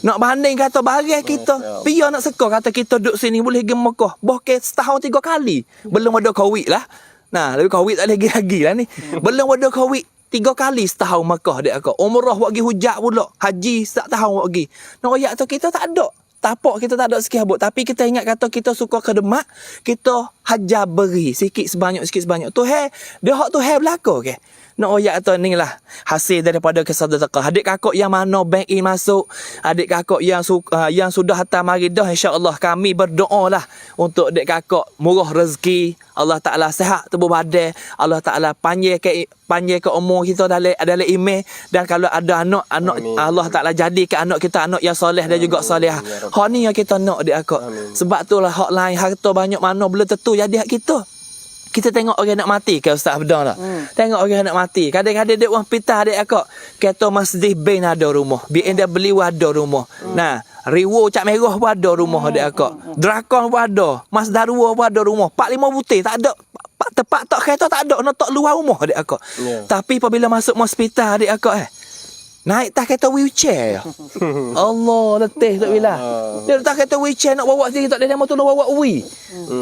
Nak banding kata barang kita, pia nak sekor kata kita duk sini boleh pergi Mekah. Bahkan setahun 3 kali. Belum ada Covid lah. Nah, lebih Covid tak lagi lah ni. Belum ada Covid 3 kali setahun Mekah adik kakak. Umrah buat pergi hujat pula. Haji setiap tahun buat pergi. Nak royak tu kita tak ada. Tapak kita tak ada sikit habuk. Tapi kita ingat kata kita suka kedemak, kita hajar beri sikit sebanyak. Tuhan, dia hak Tuhan belaka ke? Nak oyak tu ni lah hasil daripada kesedekah. Adik kakak yang mana bank in masuk, adik kakak yang sudah hantar mari dah, insya-Allah kami berdoa lah untuk adik kakak murah rezeki, Allah Taala sihat tubuh badan, Allah Taala panjang ke umur kita dalam iman, dan kalau ada anak Allah Taala jadikan anak kita anak yang soleh dan juga solehah. Hak ni yang kita nak adik kakak. Sebab tu lah hak lain harta banyak mana belum tentu jadi hak kita. Kita tengok orang nak mati ke Ustaz Abdul lah. Tengok orang nak mati. Kadang-kadang dia orang pitah adik akak. Kata Mercedes Benz ada rumah. BMW ada rumah. Nah, Riwo Cak Merah pun ada rumah adik akak. Drakon pun ada. Mazda 2 pun ada rumah. 4-5 butir tak ada. Tepat tak kereta tak ada. Nak tak luar rumah adik akak. Tapi apabila masuk hospital adik akak naik tak kereta wheelchair. Allah letih tak bila. Dia tak kereta wheelchair nak bawa sendiri tak ada dia tolong bawa wheel.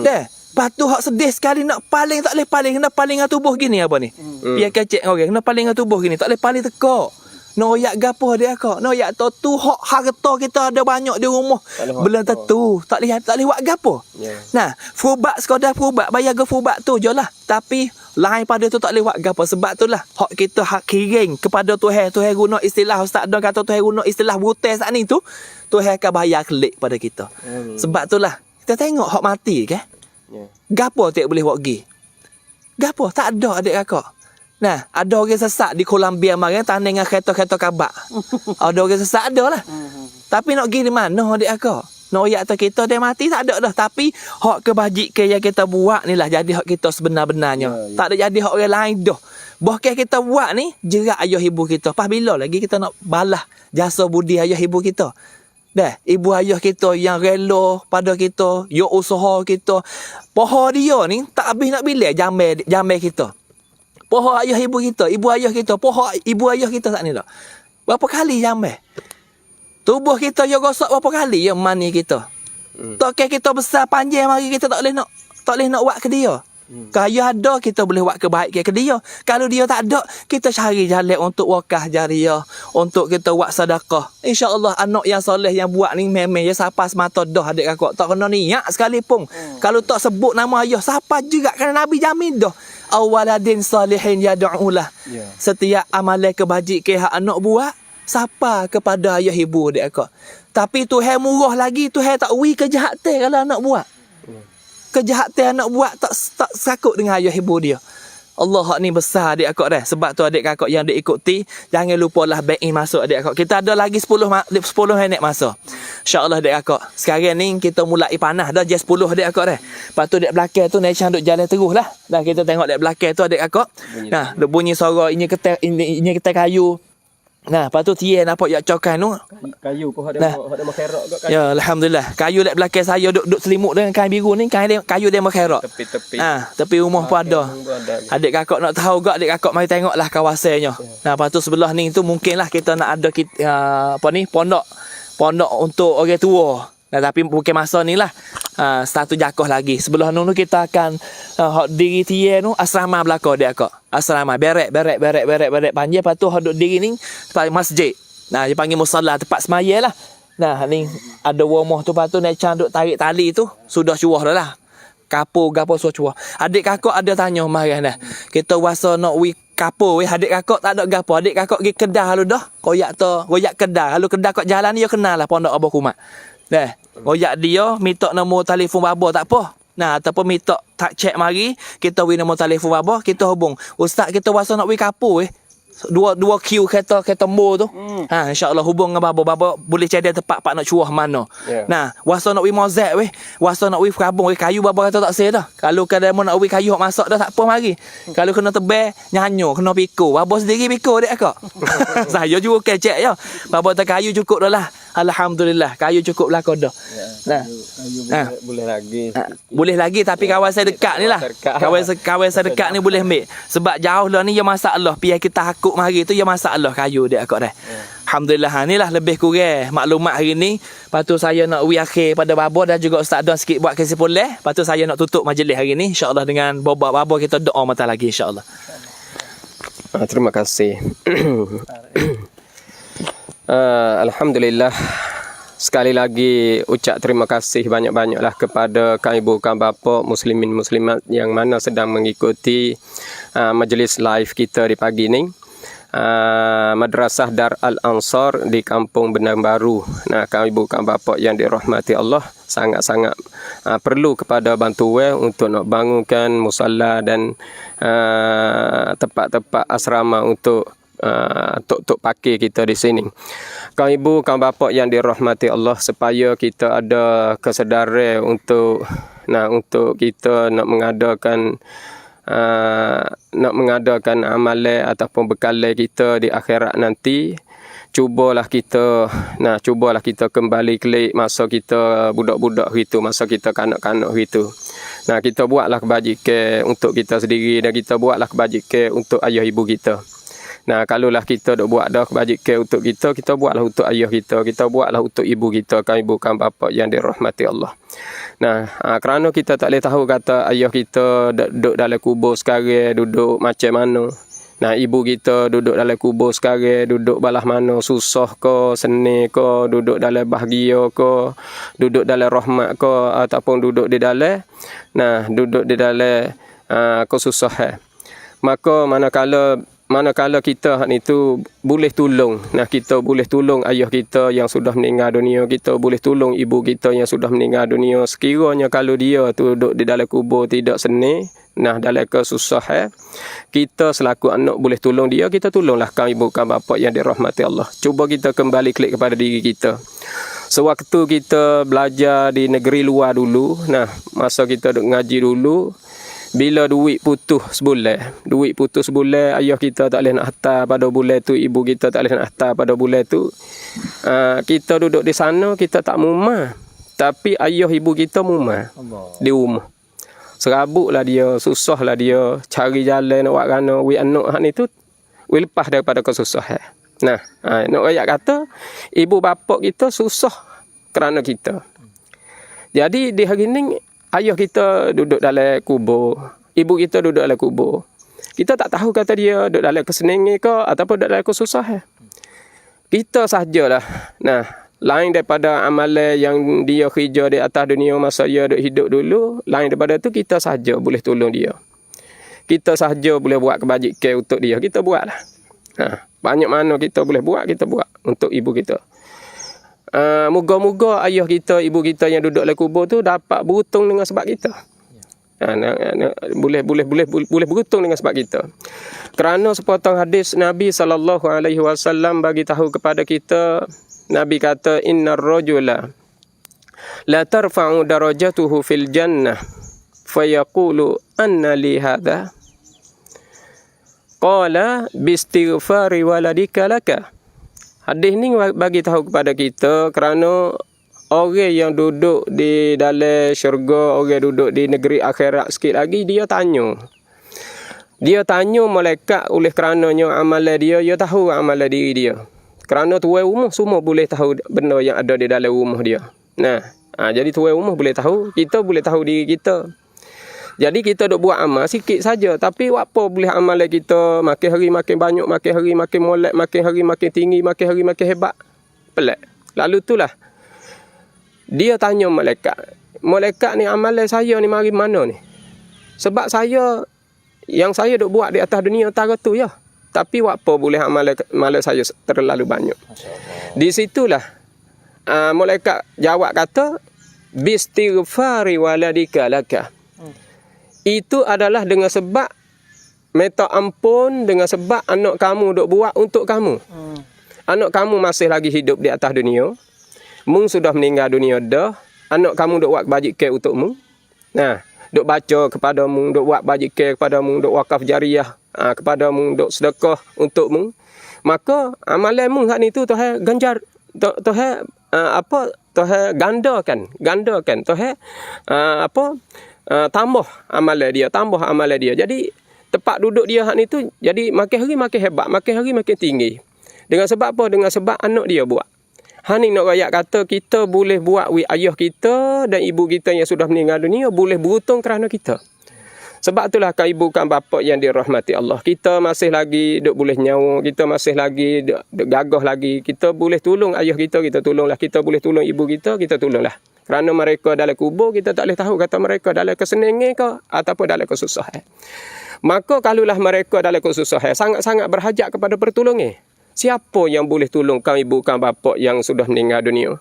Dah. Lepas tu hak sedih sekali nak paling tak boleh paling. Kena paling dengan tubuh gini apa ni? Biar kecek orang. Kena paling dengan tubuh gini. Tak boleh paling tekak. Noyak gapo dia kak. Noyak tu hak harta kita ada banyak di rumah. Belum tentu. Tak boleh buat gapo. Nah, fubat sekadar fubat. Bayar ke fubat tu je lah. Tapi lain pada tu tak boleh buat gapo. Sebab tu lah hak kita hak kiring kepada Tuhan. Tuhan guna istilah Ustaz Don kata Tuhan guna istilah butai saat ni tu. Tuhan akan bayar kelik pada kita. Sebab tu lah kita tengok hak mati ke. Gapo tak boleh buat pergi? Gapo tak ada adik kakak. Nah, ada orang sesat di Colombia mari tanding dengan kereta-kereta kabak. Ada orang sesat ada lah. Tapi nak pergi di mana adik kakak? Nak royak atas kita dia mati tak ada dah. Tapi hak kebajikan yang kita buat ni lah jadi hak kita sebenar-benarnya. Tak ada jadi hak orang lain dah. Bahkan kita buat ni jerat ayah ibu kita. Pas bila lagi kita nak balas jasa budi ayah ibu kita? Dah, ibu ayah kita yang rela pada kita, yo usaha kita. Poho dia ni tak habis nak bilang jamai kita. Poho ayah ibu kita, ibu ayah kita, poho ibu ayah kita tak ni dah. Berapa kali jamai? Tubuh kita yo gosok berapa kali yo mani kita. Tak kita besar panjang mari kita tak boleh nak buat ke dia. Kalau ada kita boleh buat kebaikan ke dia. Kalau dia tak ada, kita cari jalan untuk wakaf jariah, untuk kita buat sedekah. Insya-Allah anak yang soleh yang buat ni memang ya siapa semata dah adik kakak tak kena niat sekalipun. Kalau tak sebut nama ayah siapa juga kerana Nabi jamin dah. Awaladin salihin yad'ulah. Setiap amalan kebajikan hak anak buat siapa kepada ayah ibu adik kakak. Tapi Tuhan murah lagi, Tuhan tak wi kejahatan kalau anak buat. Kejahatan anak buat tak sakut dengan ayah ibu dia. Allah hak ni besar adik kakak dah. Sebab tu adik kakak yang diikuti, jangan lupalah bank in masuk adik kakak. Kita ada lagi 10 minit masa. Insya-Allah adik kakak. Sekarang ni kita mulai panah dah jam 10 adik kakak dah. Lepas tu adik belakang tu Naisha duk jalan terus lah. Dan kita tengok adik belakang tu adik kakak. Nah, duk bunyi suara ini ketek kayu. Nah, lepas tu Tia nampak yak cokan tu. Kayu pun ada makherak kat kayu. Ya, alhamdulillah. Kayu lek belakang saya duk selimut dengan kain biru ni, kayu dia makherak. Tepi-tepi. Tepi rumah pun ada. Adik kakak nak tahu gak adik kakak mari tengoklah kawasannya. Nah, lepas tu sebelah ni tu mungkinlah kita nak ada pondok untuk orang tua. Nah, tapi bukan masa ni lah. Satu jakoh lagi. Sebelah nu kita akan diri Tia tu asrama belakang dia kak. Asrama berek panjang. Lepas tu duduk diri ni masjid. Nah, dia panggil musalla tempat semaya lah. Nah, ni ada rumah tu. Lepas tu Necang duk tarik tali tu sudah cuah dah lah. Kapur sudah cuah. Adik kakak ada tanya marah dah. Kita wasa nak kapur adik kakak tak ada gapo. Adik kakak pergi Kedah lalu dah. Royak Kedah. Lalu Kedah kat jalan ni dia kenal lah pondok Abah Kumat. Dah, royak dia minta nombor telefon babo tak apa. Nah, ataupun minta tak cek mari, kita wi nombor telefon babo, kita hubung. Ustaz kita wasa nak wi kapur dua queue kereta mo tu. Insya-Allah hubung dengan babo boleh cari tempat pak nak curah mana. Nah, wasa nak wi mozek wasa nak wi kabung kayu babo kata tak sah dah. Kalau kada mau nak wi kayu hok masak dah tak apa mari. Kalau kena tebel nyanyo kena pikul. Babo sendiri pikul dek akak. Saya juga kecek ya. Babo tak kayu cukup dah lah. Alhamdulillah kayu cukup belakang dah. Boleh lagi. Boleh lagi tapi kawan saya dekat ni lah. Kawan saya dekat ni boleh ambil. Sebab jauh lah ni ya masalah. Pihak kita hakuk mari tu ya masalah kayu dia akak dah. Alhamdulillah inilah lebih kurang maklumat hari ni. Lepas tu saya nak akhir pada babo dan juga Ustaz Don sikit buat kesimpulan. Lepas tu saya nak tutup majlis hari ni insya-Allah dengan babo kita doa mata lagi insya-Allah. Terima kasih. Alhamdulillah. Sekali lagi ucap terima kasih banyak-banyaklah kepada kami ibu kami bapa muslimin muslimat yang mana sedang mengikuti majlis live kita di pagi ni. Madrasah Dar Al-Ansar di Kampung Benang Baru. Nah, kami ibu kami bapa yang dirahmati Allah, sangat-sangat perlu kepada bantuan untuk nak bangunkan musalla dan tempat-tempat asrama untuk tok pakai kita di sini. Kau ibu, kau bapa yang dirahmati Allah, supaya kita ada kesedaran untuk kita nak mengadakan amalan ataupun bekalan kita di akhirat nanti. Cubalah kita kembali kelik masa kita budak-budak gitu, masa kita kanak-kanak gitu. Nah, kita buatlah kebajikan untuk kita sendiri dan kita buatlah kebajikan untuk ayah ibu kita. Nah, kalaulah kita dak buat dah kebajikan untuk kita buatlah untuk ayah kita buatlah untuk ibu kita, kami bukan bapa yang dirahmati Allah. Nah, kerana kita tak boleh tahu kata ayah kita duduk dalam kubur sekarang duduk macam mana. Nah, ibu kita duduk dalam kubur sekarang duduk balah mana, susah ke, senang ke, duduk dalam bahagia ke, duduk dalam rahmat ke, ataupun duduk di dalam kesusahan. Maka manakala kita ni tu boleh tolong, kita boleh tolong ayah kita yang sudah meninggal dunia, kita boleh tolong ibu kita yang sudah meninggal dunia, sekiranya kalau dia tu duduk di dalam kubur tidak senang, dalam kesusahan, kita selaku anak boleh tolong dia, kita tolonglah kami bukan bapa yang dirahmati Allah. Cuba kita kembali klik kepada diri kita. Sewaktu kita belajar di negeri luar dulu, nah masa kita duk ngaji dulu, bila duit putus sebulan, ayah kita tak boleh nak hantar pada bulan tu, ibu kita tak boleh nak hantar pada bulan tu. Kita duduk di sana, kita tak mumah. Tapi ayah ibu kita mumah di rumah. Serabutlah dia, susahlah dia, cari jalan nak buat kerana wi anak hak ni tu, wi lepas daripada kesusahan. Nah, nak rakyat kata, ibu bapa kita susah kerana kita. Jadi di hari ni, ayah kita duduk dalam kubur, ibu kita duduk dalam kubur. Kita tak tahu kata dia duduk dalam kesenangan ke ataupun duduk dalam kesusahan. Kita sahajalah. Nah, lain daripada amalan yang dia kerja di atas dunia masa dia hidup dulu, lain daripada tu kita sahaja boleh tolong dia. Kita sahaja boleh buat kebajikan untuk dia, kita buatlah. Banyak mana kita boleh buat, kita buat untuk ibu kita. Moga-moga ayah kita, ibu kita yang duduk dalam kubur tu dapat beruntung dengan sebab kita. Boleh beruntung dengan sebab kita. Kerana sepotong hadis Nabi SAW bagi tahu kepada kita, Nabi kata, innar rajula la tarfa'u darajatuhu fil jannah fayaqulu anna li hadha qala bistighfari waladika laka. Hadis ni bagi tahu kepada kita kerana orang yang duduk di dalam syurga, orang duduk di negeri akhirat sikit lagi, dia tanya. Dia tanya malaikat oleh kerananya amalan dia tahu amalan diri dia. Kerana tuan rumah semua boleh tahu benda yang ada di dalam rumah dia. Nah, jadi tuan rumah boleh tahu, kita boleh tahu diri kita. Jadi kita duk buat amal sikit saja, tapi apa boleh amalan kita makin hari makin banyak, makin hari makin molek, makin hari makin tinggi, makin hari makin hebat. Pelik. Lalu itulah dia tanya malaikat. Malaikat ni amalan saya ni mari mana ni? Sebab yang saya duk buat di atas dunia utara tu ya. Tapi apa boleh amalan saya terlalu banyak. Di situlah malaikat jawab kata bistighfari waladika laka. Itu adalah dengan sebab minta ampun, dengan sebab anak kamu duk buat untuk kamu. Anak kamu masih lagi hidup di atas dunia. Mung sudah meninggal dunia dah. Anak kamu duk buat kebajikan untukmu. Nah, duk baca kepadamu, duk buat kebajikan kepadamu, duk wakaf jariah kepadamu, duk sedekah untukmu. Maka amalanmu saat itu Tuhan ganjar, Tuhan Tuhan gandakan. Tuhan tambah amalan dia. Jadi tempat duduk dia hak ni tu jadi makin hari makin hebat, makin hari makin tinggi. Dengan sebab apa? Dengan sebab anak dia buat. Hani nak rakyat kata kita boleh buat ayah kita dan ibu kita yang sudah meninggal dunia boleh beruntung kerana kita. Sebab itulah kan ibu kan bapa yang dirahmati Allah. Kita masih lagi duk boleh nyawa, kita masih lagi duk gagah lagi. Kita boleh tolong ayah kita tolonglah. Kita boleh tolong ibu kita tolonglah. Kerana mereka dalam kubur, kita tak boleh tahu kata mereka dalam kesenangan ke ataupun dalam kesusahan. Maka kalaulah mereka dalam kesusahan, sangat-sangat berhajat kepada pertolongan. Siapa yang boleh tolong kan ibu kan bapa yang sudah meninggal dunia?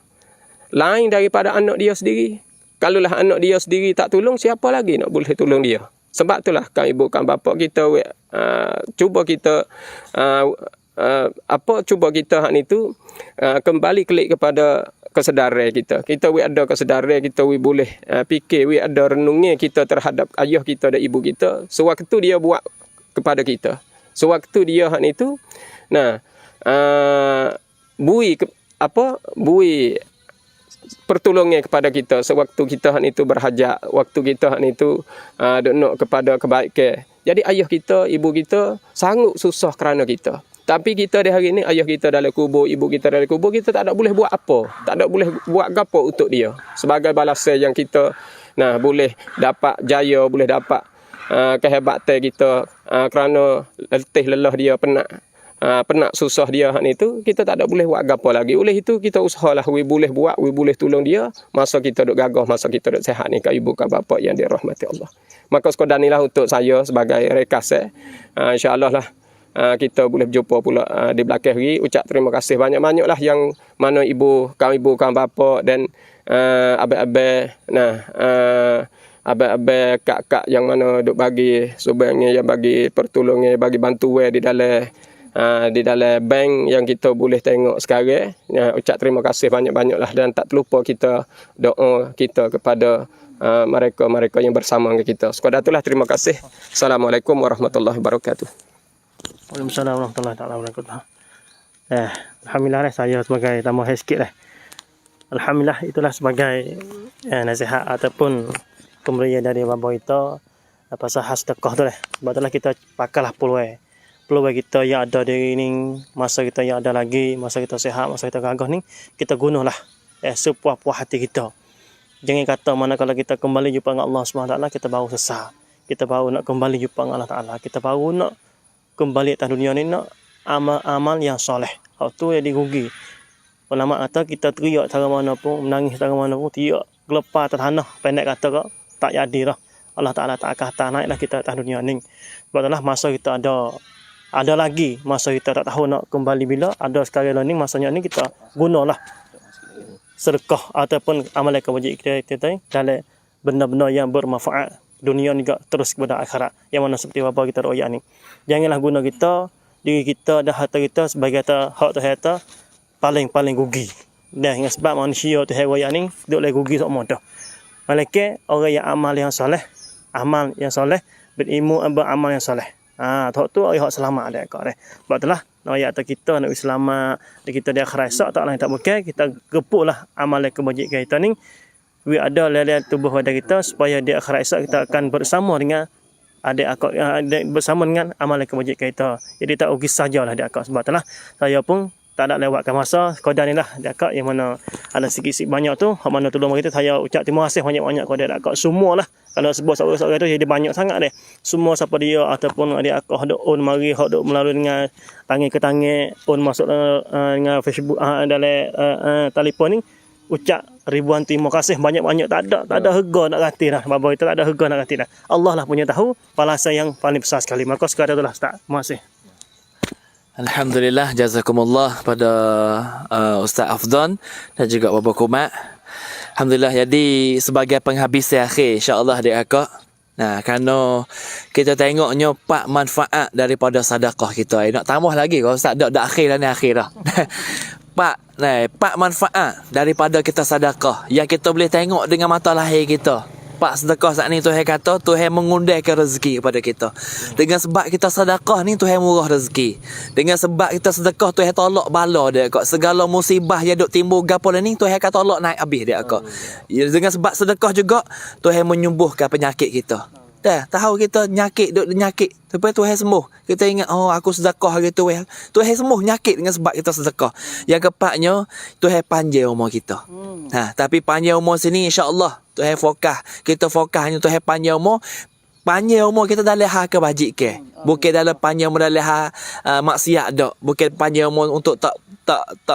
Lain daripada anak dia sendiri. Kalaulah anak dia sendiri tak tolong, siapa lagi nak boleh tolong dia? Sebab itulah kan ibu kan bapa kita cuba kita cuba kita hak ni tu kembali kelik kepada kesedaran kita. Kita ada kesedaran, kita boleh fikir, ada renungnya kita terhadap ayah kita dan ibu kita sewaktu dia buat kepada kita. Sewaktu dia hak ni tu bui pertolongan kepada kita sewaktu kita hak ni tu berhajat, waktu kita hak ni tu nak kepada kebaikan. Jadi ayah kita, ibu kita sanggup susah kerana kita. Tapi kita di hari ni ayah kita dalam kubur, ibu kita dalam kubur, kita tak ada boleh buat apa. Tak ada boleh buat apa untuk dia. Sebagai balasan yang kita boleh dapat jaya, boleh dapat kehebatan kita kerana letih lelah dia, penat susah dia hak ni tu, kita tak ada boleh buat apa lagi. Oleh itu kita usahalah boleh buat, boleh tolong dia masa kita duk gagah, masa kita duk sihat ni, kat ibu kat bapa yang dirahmati Allah. Maka sekadar inilah untuk saya sebagai rekas insya-Allah lah kita boleh berjumpa pula di belakang hari. Ucap terima kasih banyak-banyaklah yang mana ibu kan bapa dan abang-abang abang-abang kak-kak yang mana duk bagi sebenarnya yang bagi pertolongan, bagi bantuan di dalam di dalam bank yang kita boleh tengok sekarang. Ucap terima kasih banyak-banyaklah dan tak terlupa kita doa kita kepada mereka-mereka yang bersama dengan kita. Sekadar itulah, terima kasih. Assalamualaikum warahmatullahi wabarakatuh. Waalaikumsalam warahmatullahi wabarakatuh. Alhamdulillah saya sebagai tamu sikit Alhamdulillah itulah sebagai nasihat ataupun pemberian dari bapa kita pasal sedekah tu Sebab itulah kita pakailah peluang kita yang ada di ini, masa kita yang ada lagi, masa kita sihat, masa kita gagah ni, kita gunalah sepuas-puas hati kita. Jangan kata mana kalau kita kembali jumpa dengan Allah SWT, kita baru sesal. Kita baru nak kembali jumpa dengan Allah Ta'ala. Kita baru nak kembali atas dunia ni, nak amal yang soleh. Hak tu yang dirugi. Ulama kata kita teriak cara mana pun, menangis cara mana pun, teriak gelepar atas tanah, pendek kata kau, tak jadi lah. Allah Ta'ala tak akan atas naiklah kita atas dunia ni. Sebab itulah masa kita ada lagi, masa kita tak tahu nak kembali bila, ada sekali ni, masanya ni kita gunalah sedekah ataupun amalan kebajikan kita dalam benda-benda yang bermanfaat dunia ni juga terus kepada akhirat, yang mana seperti apa kita royak ni. Janganlah guna kita, diri kita dan harta kita sebagai hak Tuhan paling rugi. Dan dengan sebab manusia tu royak ni duk lagi rugi semua dah. Malaikat orang yang amal yang soleh, berilmu, beramal yang soleh. Hak tu hak selamat dia kau. Sebab itulah ayat kita nak selamat, kita di akhirat esok tak lain tak bukan, kita gepuklah amalan kebajikan kita ni. We ada lelian tubuh pada kita supaya di akhirat esok kita akan bersama dengan bersama dengan amalan kebajikan kita. Jadi tak rugi sajalah di akhirat. Sebab itulah saya pun tak ada lewatkan masa sekadar ni lah di akhirat, yang mana ada sikit-sikit banyak tu, hak mana tolong kita, saya ucap terima kasih banyak-banyak kepada di akhirat semua lah. Kalau sebuah seorang tu jadi banyak sangat deh. Semua siapa dia ataupun adik akak hak on mari, hak duk melalui dengan tangan ke tangan, on masuk dengan Facebook dalam telefon ni, ucap ribuan terima kasih banyak-banyak, tak ada harga nak ganti dah. Bapa kita tak ada harga nak ganti dah. Allah lah punya tahu balasan yang paling besar sekali. Maka sekadar itulah Ustaz. Terima kasih. Alhamdulillah, jazakumullah pada Ustaz Afdan dan juga Bapa Kumat. Alhamdulillah, jadi sebagai penghabisan akhir insya-Allah adik akak. Nah, kerana kita tengoknya pak manfaat daripada sedekah kita. Nak tambah lagi kalau Ustaz dak akhir dah ni, akhir dah. Pak manfaat daripada kita sedekah yang kita boleh tengok dengan mata lahir kita. Pak sedekah saat ni Tuhan kata Tuhan mengundangkan rezeki kepada kita. Dengan sebab kita sedekah ni Tuhan murah rezeki. Dengan sebab kita sedekah Tuhan tolak bala dia kak. Segala musibah yang duk timbul gapo ni Tuhan kata tolak naik habis dia kak. Dengan sebab sedekah juga Tuhan menyembuhkan penyakit kita. Tahu kita nyakit tapi Tuhan sembuh. Kita ingat aku sedekah hari Tuhan sembuh nyakit dengan sebab kita sedekah. Yang keempatnya Tuhan panjang umur kita. Tapi panjang umur sini insya-Allah Tuhan fokus. Kita fokus hanya Tuhan panjang umur. Panjang umur kita dalam hal kebajikan. Bukan dalam panjang umur dalam hal maksiat dak. Bukan panjang umur untuk tak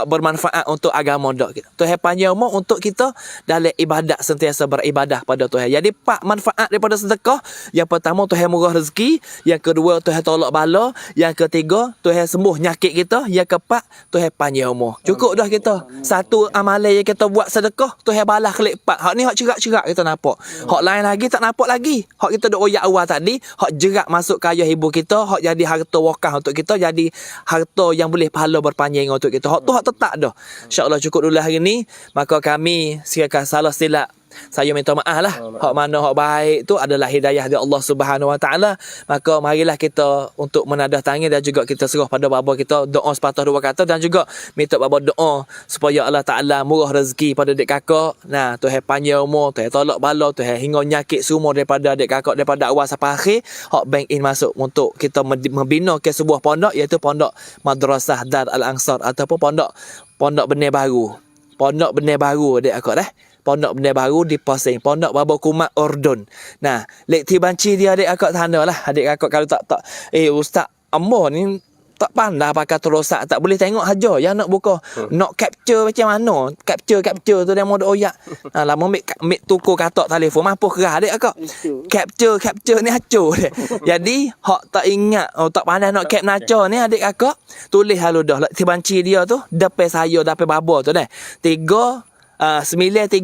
bermanfaat untuk agama dak. Tuhan panjang umur untuk kita dalam ibadat, sentiasa beribadah pada Tuhan. Jadi pak manfaat daripada sedekah, yang pertama Tuhan murah rezeki, yang kedua Tuhan tolak bala, yang ketiga Tuhan sembuh nyakit kita, yang keempat Tuhan panjang umur. Cukup dah kita. Satu amalan yang kita buat sedekah, Tuhan balas klik 4. Hak ni hak cerak-cerak kita nampak. Hak lain lagi tak nampak lagi. Hak kita duk royak awal tadi, hak jerak masuk ke ayah ibu kita, hak jadi harta wakaf untuk kita, jadi harta yang boleh pahala berpanjang untuk kita. Hak tu hak tetap dah. InsyaAllah cukup dulu hari ni. Maka kami sekiranya salah silap, saya minta maaf lah. Hak mana hak baik tu adalah hidayah dari Allah Subhanahu Wa Taala. Maka marilah kita untuk menadah tangan dan juga kita serah pada bapa kita, doa sepatah dua kata, dan juga minta bapa doa supaya Allah Taala murah rezeki pada adik kakak. Nah, Tuhan panjang umur, Tuhan tolak bala, Tuhan hingga nyakit semua daripada adik kakak daripada awal sampai akhir. Hak bank in masuk untuk kita membina ke sebuah pondok, iaitu pondok Madrasah Dar Al-Ansar ataupun pondok Benih Baru. Pondok Benih Baru adik kakak dah. Pondok Benih Baru di Pasing, Pondok Bapa Kumat Ordon. Nah, lekti banci dia adik kakak tanda lah. Adik kakak kalau tak Ustaz Ambo ni tak pandai pakai terosak, tak boleh tengok aja yang nak buka. Nak capture macam mana? Capture tu dia mau oyak. Lama mik tukar katak telefon mampu kerah adik kakak. Capture ni hancur dia. Jadi hak tak ingat, tak pandai nak cap naca ni adik kakak, tulis halu dah lekti banci dia tu depan saya, depan baba tu dah. 932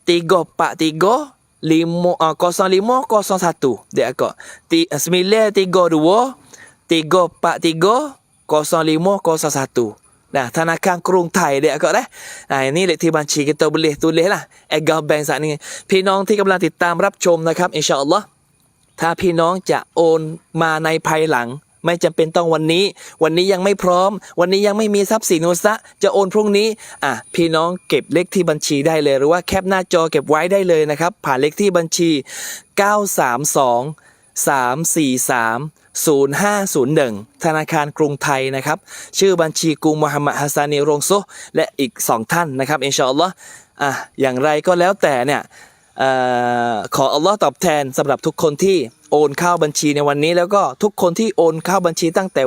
343 0501 dia akak 932 343 0501. Nah, Thanakan Krung Thai เด็กก็ได้นี่เลขที่บัญชีkita boleh tulis lah Agam Bank สักนี้พี่น้องที่กำลังติดตามรับชมนะครับอินชาอัลลอฮ์ถ้าพี่น้องจะโอนมาในภายหลังไม่จำเป็นต้องวันนี้ยังไม่พร้อมวันนี้ยังไม่มีทรัพย์สินอุสะจะโอนพรุ่งนี้พี่น้องเก็บเลขที่บัญชีได้เลยหรือว่าแคปหน้าจอเก็บไว้ได้เลยนะครับผ่านเลขที่บัญชี 932-343-0501 ธนาคารกรุงไทยนะครับชื่อบัญชีกุงมูฮัมหมัดฮัสซานีโรงโซและอีก2ท่านนะครับอินชาอัลลอฮ์อย่างไรก็แล้วแต่เนี่ยขออัลลอฮ์ตอบแทนสำหรับทุกคนที่โอนเข้าบัญชีในวันนี้แล้วก็ทุกคนที่โอนเข้าบัญชีตั้งแต่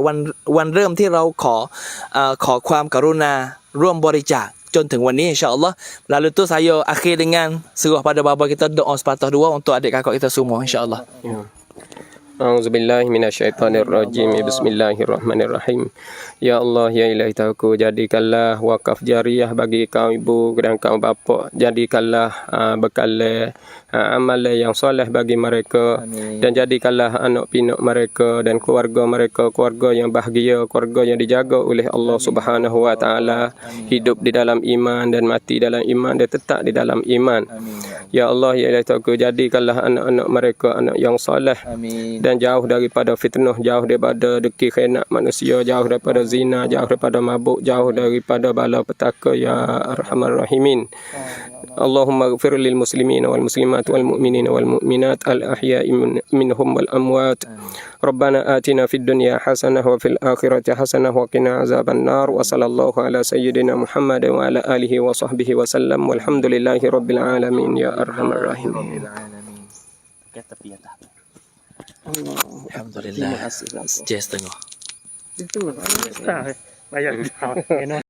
วันเริ่มที่เราขอความกรุณาร่วมบริจาคจนถึงวันนี้insyaallah lalu tu saya akhir dengan seruah pada bapa kita doa sepatah dua untuk adik kakak kita semua insyaallah. A'udzubillahi minasyaitonirrajim. Bismillahirrahmanirrahim. Ya Allah, ya Ilahi Ta'ala, jadikanlah wakaf jariah bagi kaum ibu dan kaum bapa. Jadikanlah bekal amal yang soleh bagi mereka. Amin. Dan jadikanlah anak pinak mereka dan keluarga mereka keluarga yang bahagia, keluarga yang dijaga oleh Allah Subhanahu wa taala, hidup di dalam iman dan mati dalam iman dan tetap di dalam iman. Amin. Ya Allah, ya Ilahi Ta'ala, jadikanlah anak-anak mereka anak yang soleh. Amin. Dan jauh daripada fitnah, jauh daripada deki khianat manusia, jauh daripada zina, jauh daripada mabuk, jauh daripada bala petaka ya arhamar rahimin. Allahumma ighfir lil muslimin wal muslimat wal mu'minin wal mu'minat al ahya'i minhum wal amwat. Rabbana atina fid dunya hasanah wa fil akhirati hasanah wa qina azaban nar. Wa sallallahu ala sayyidina Muhammad wa ala alihi wa sahbihi wa sallam. Walhamdulillahi rabbil alamin ya arhamar rahimin. Alhamdulillah. Setengah. Itu bayar.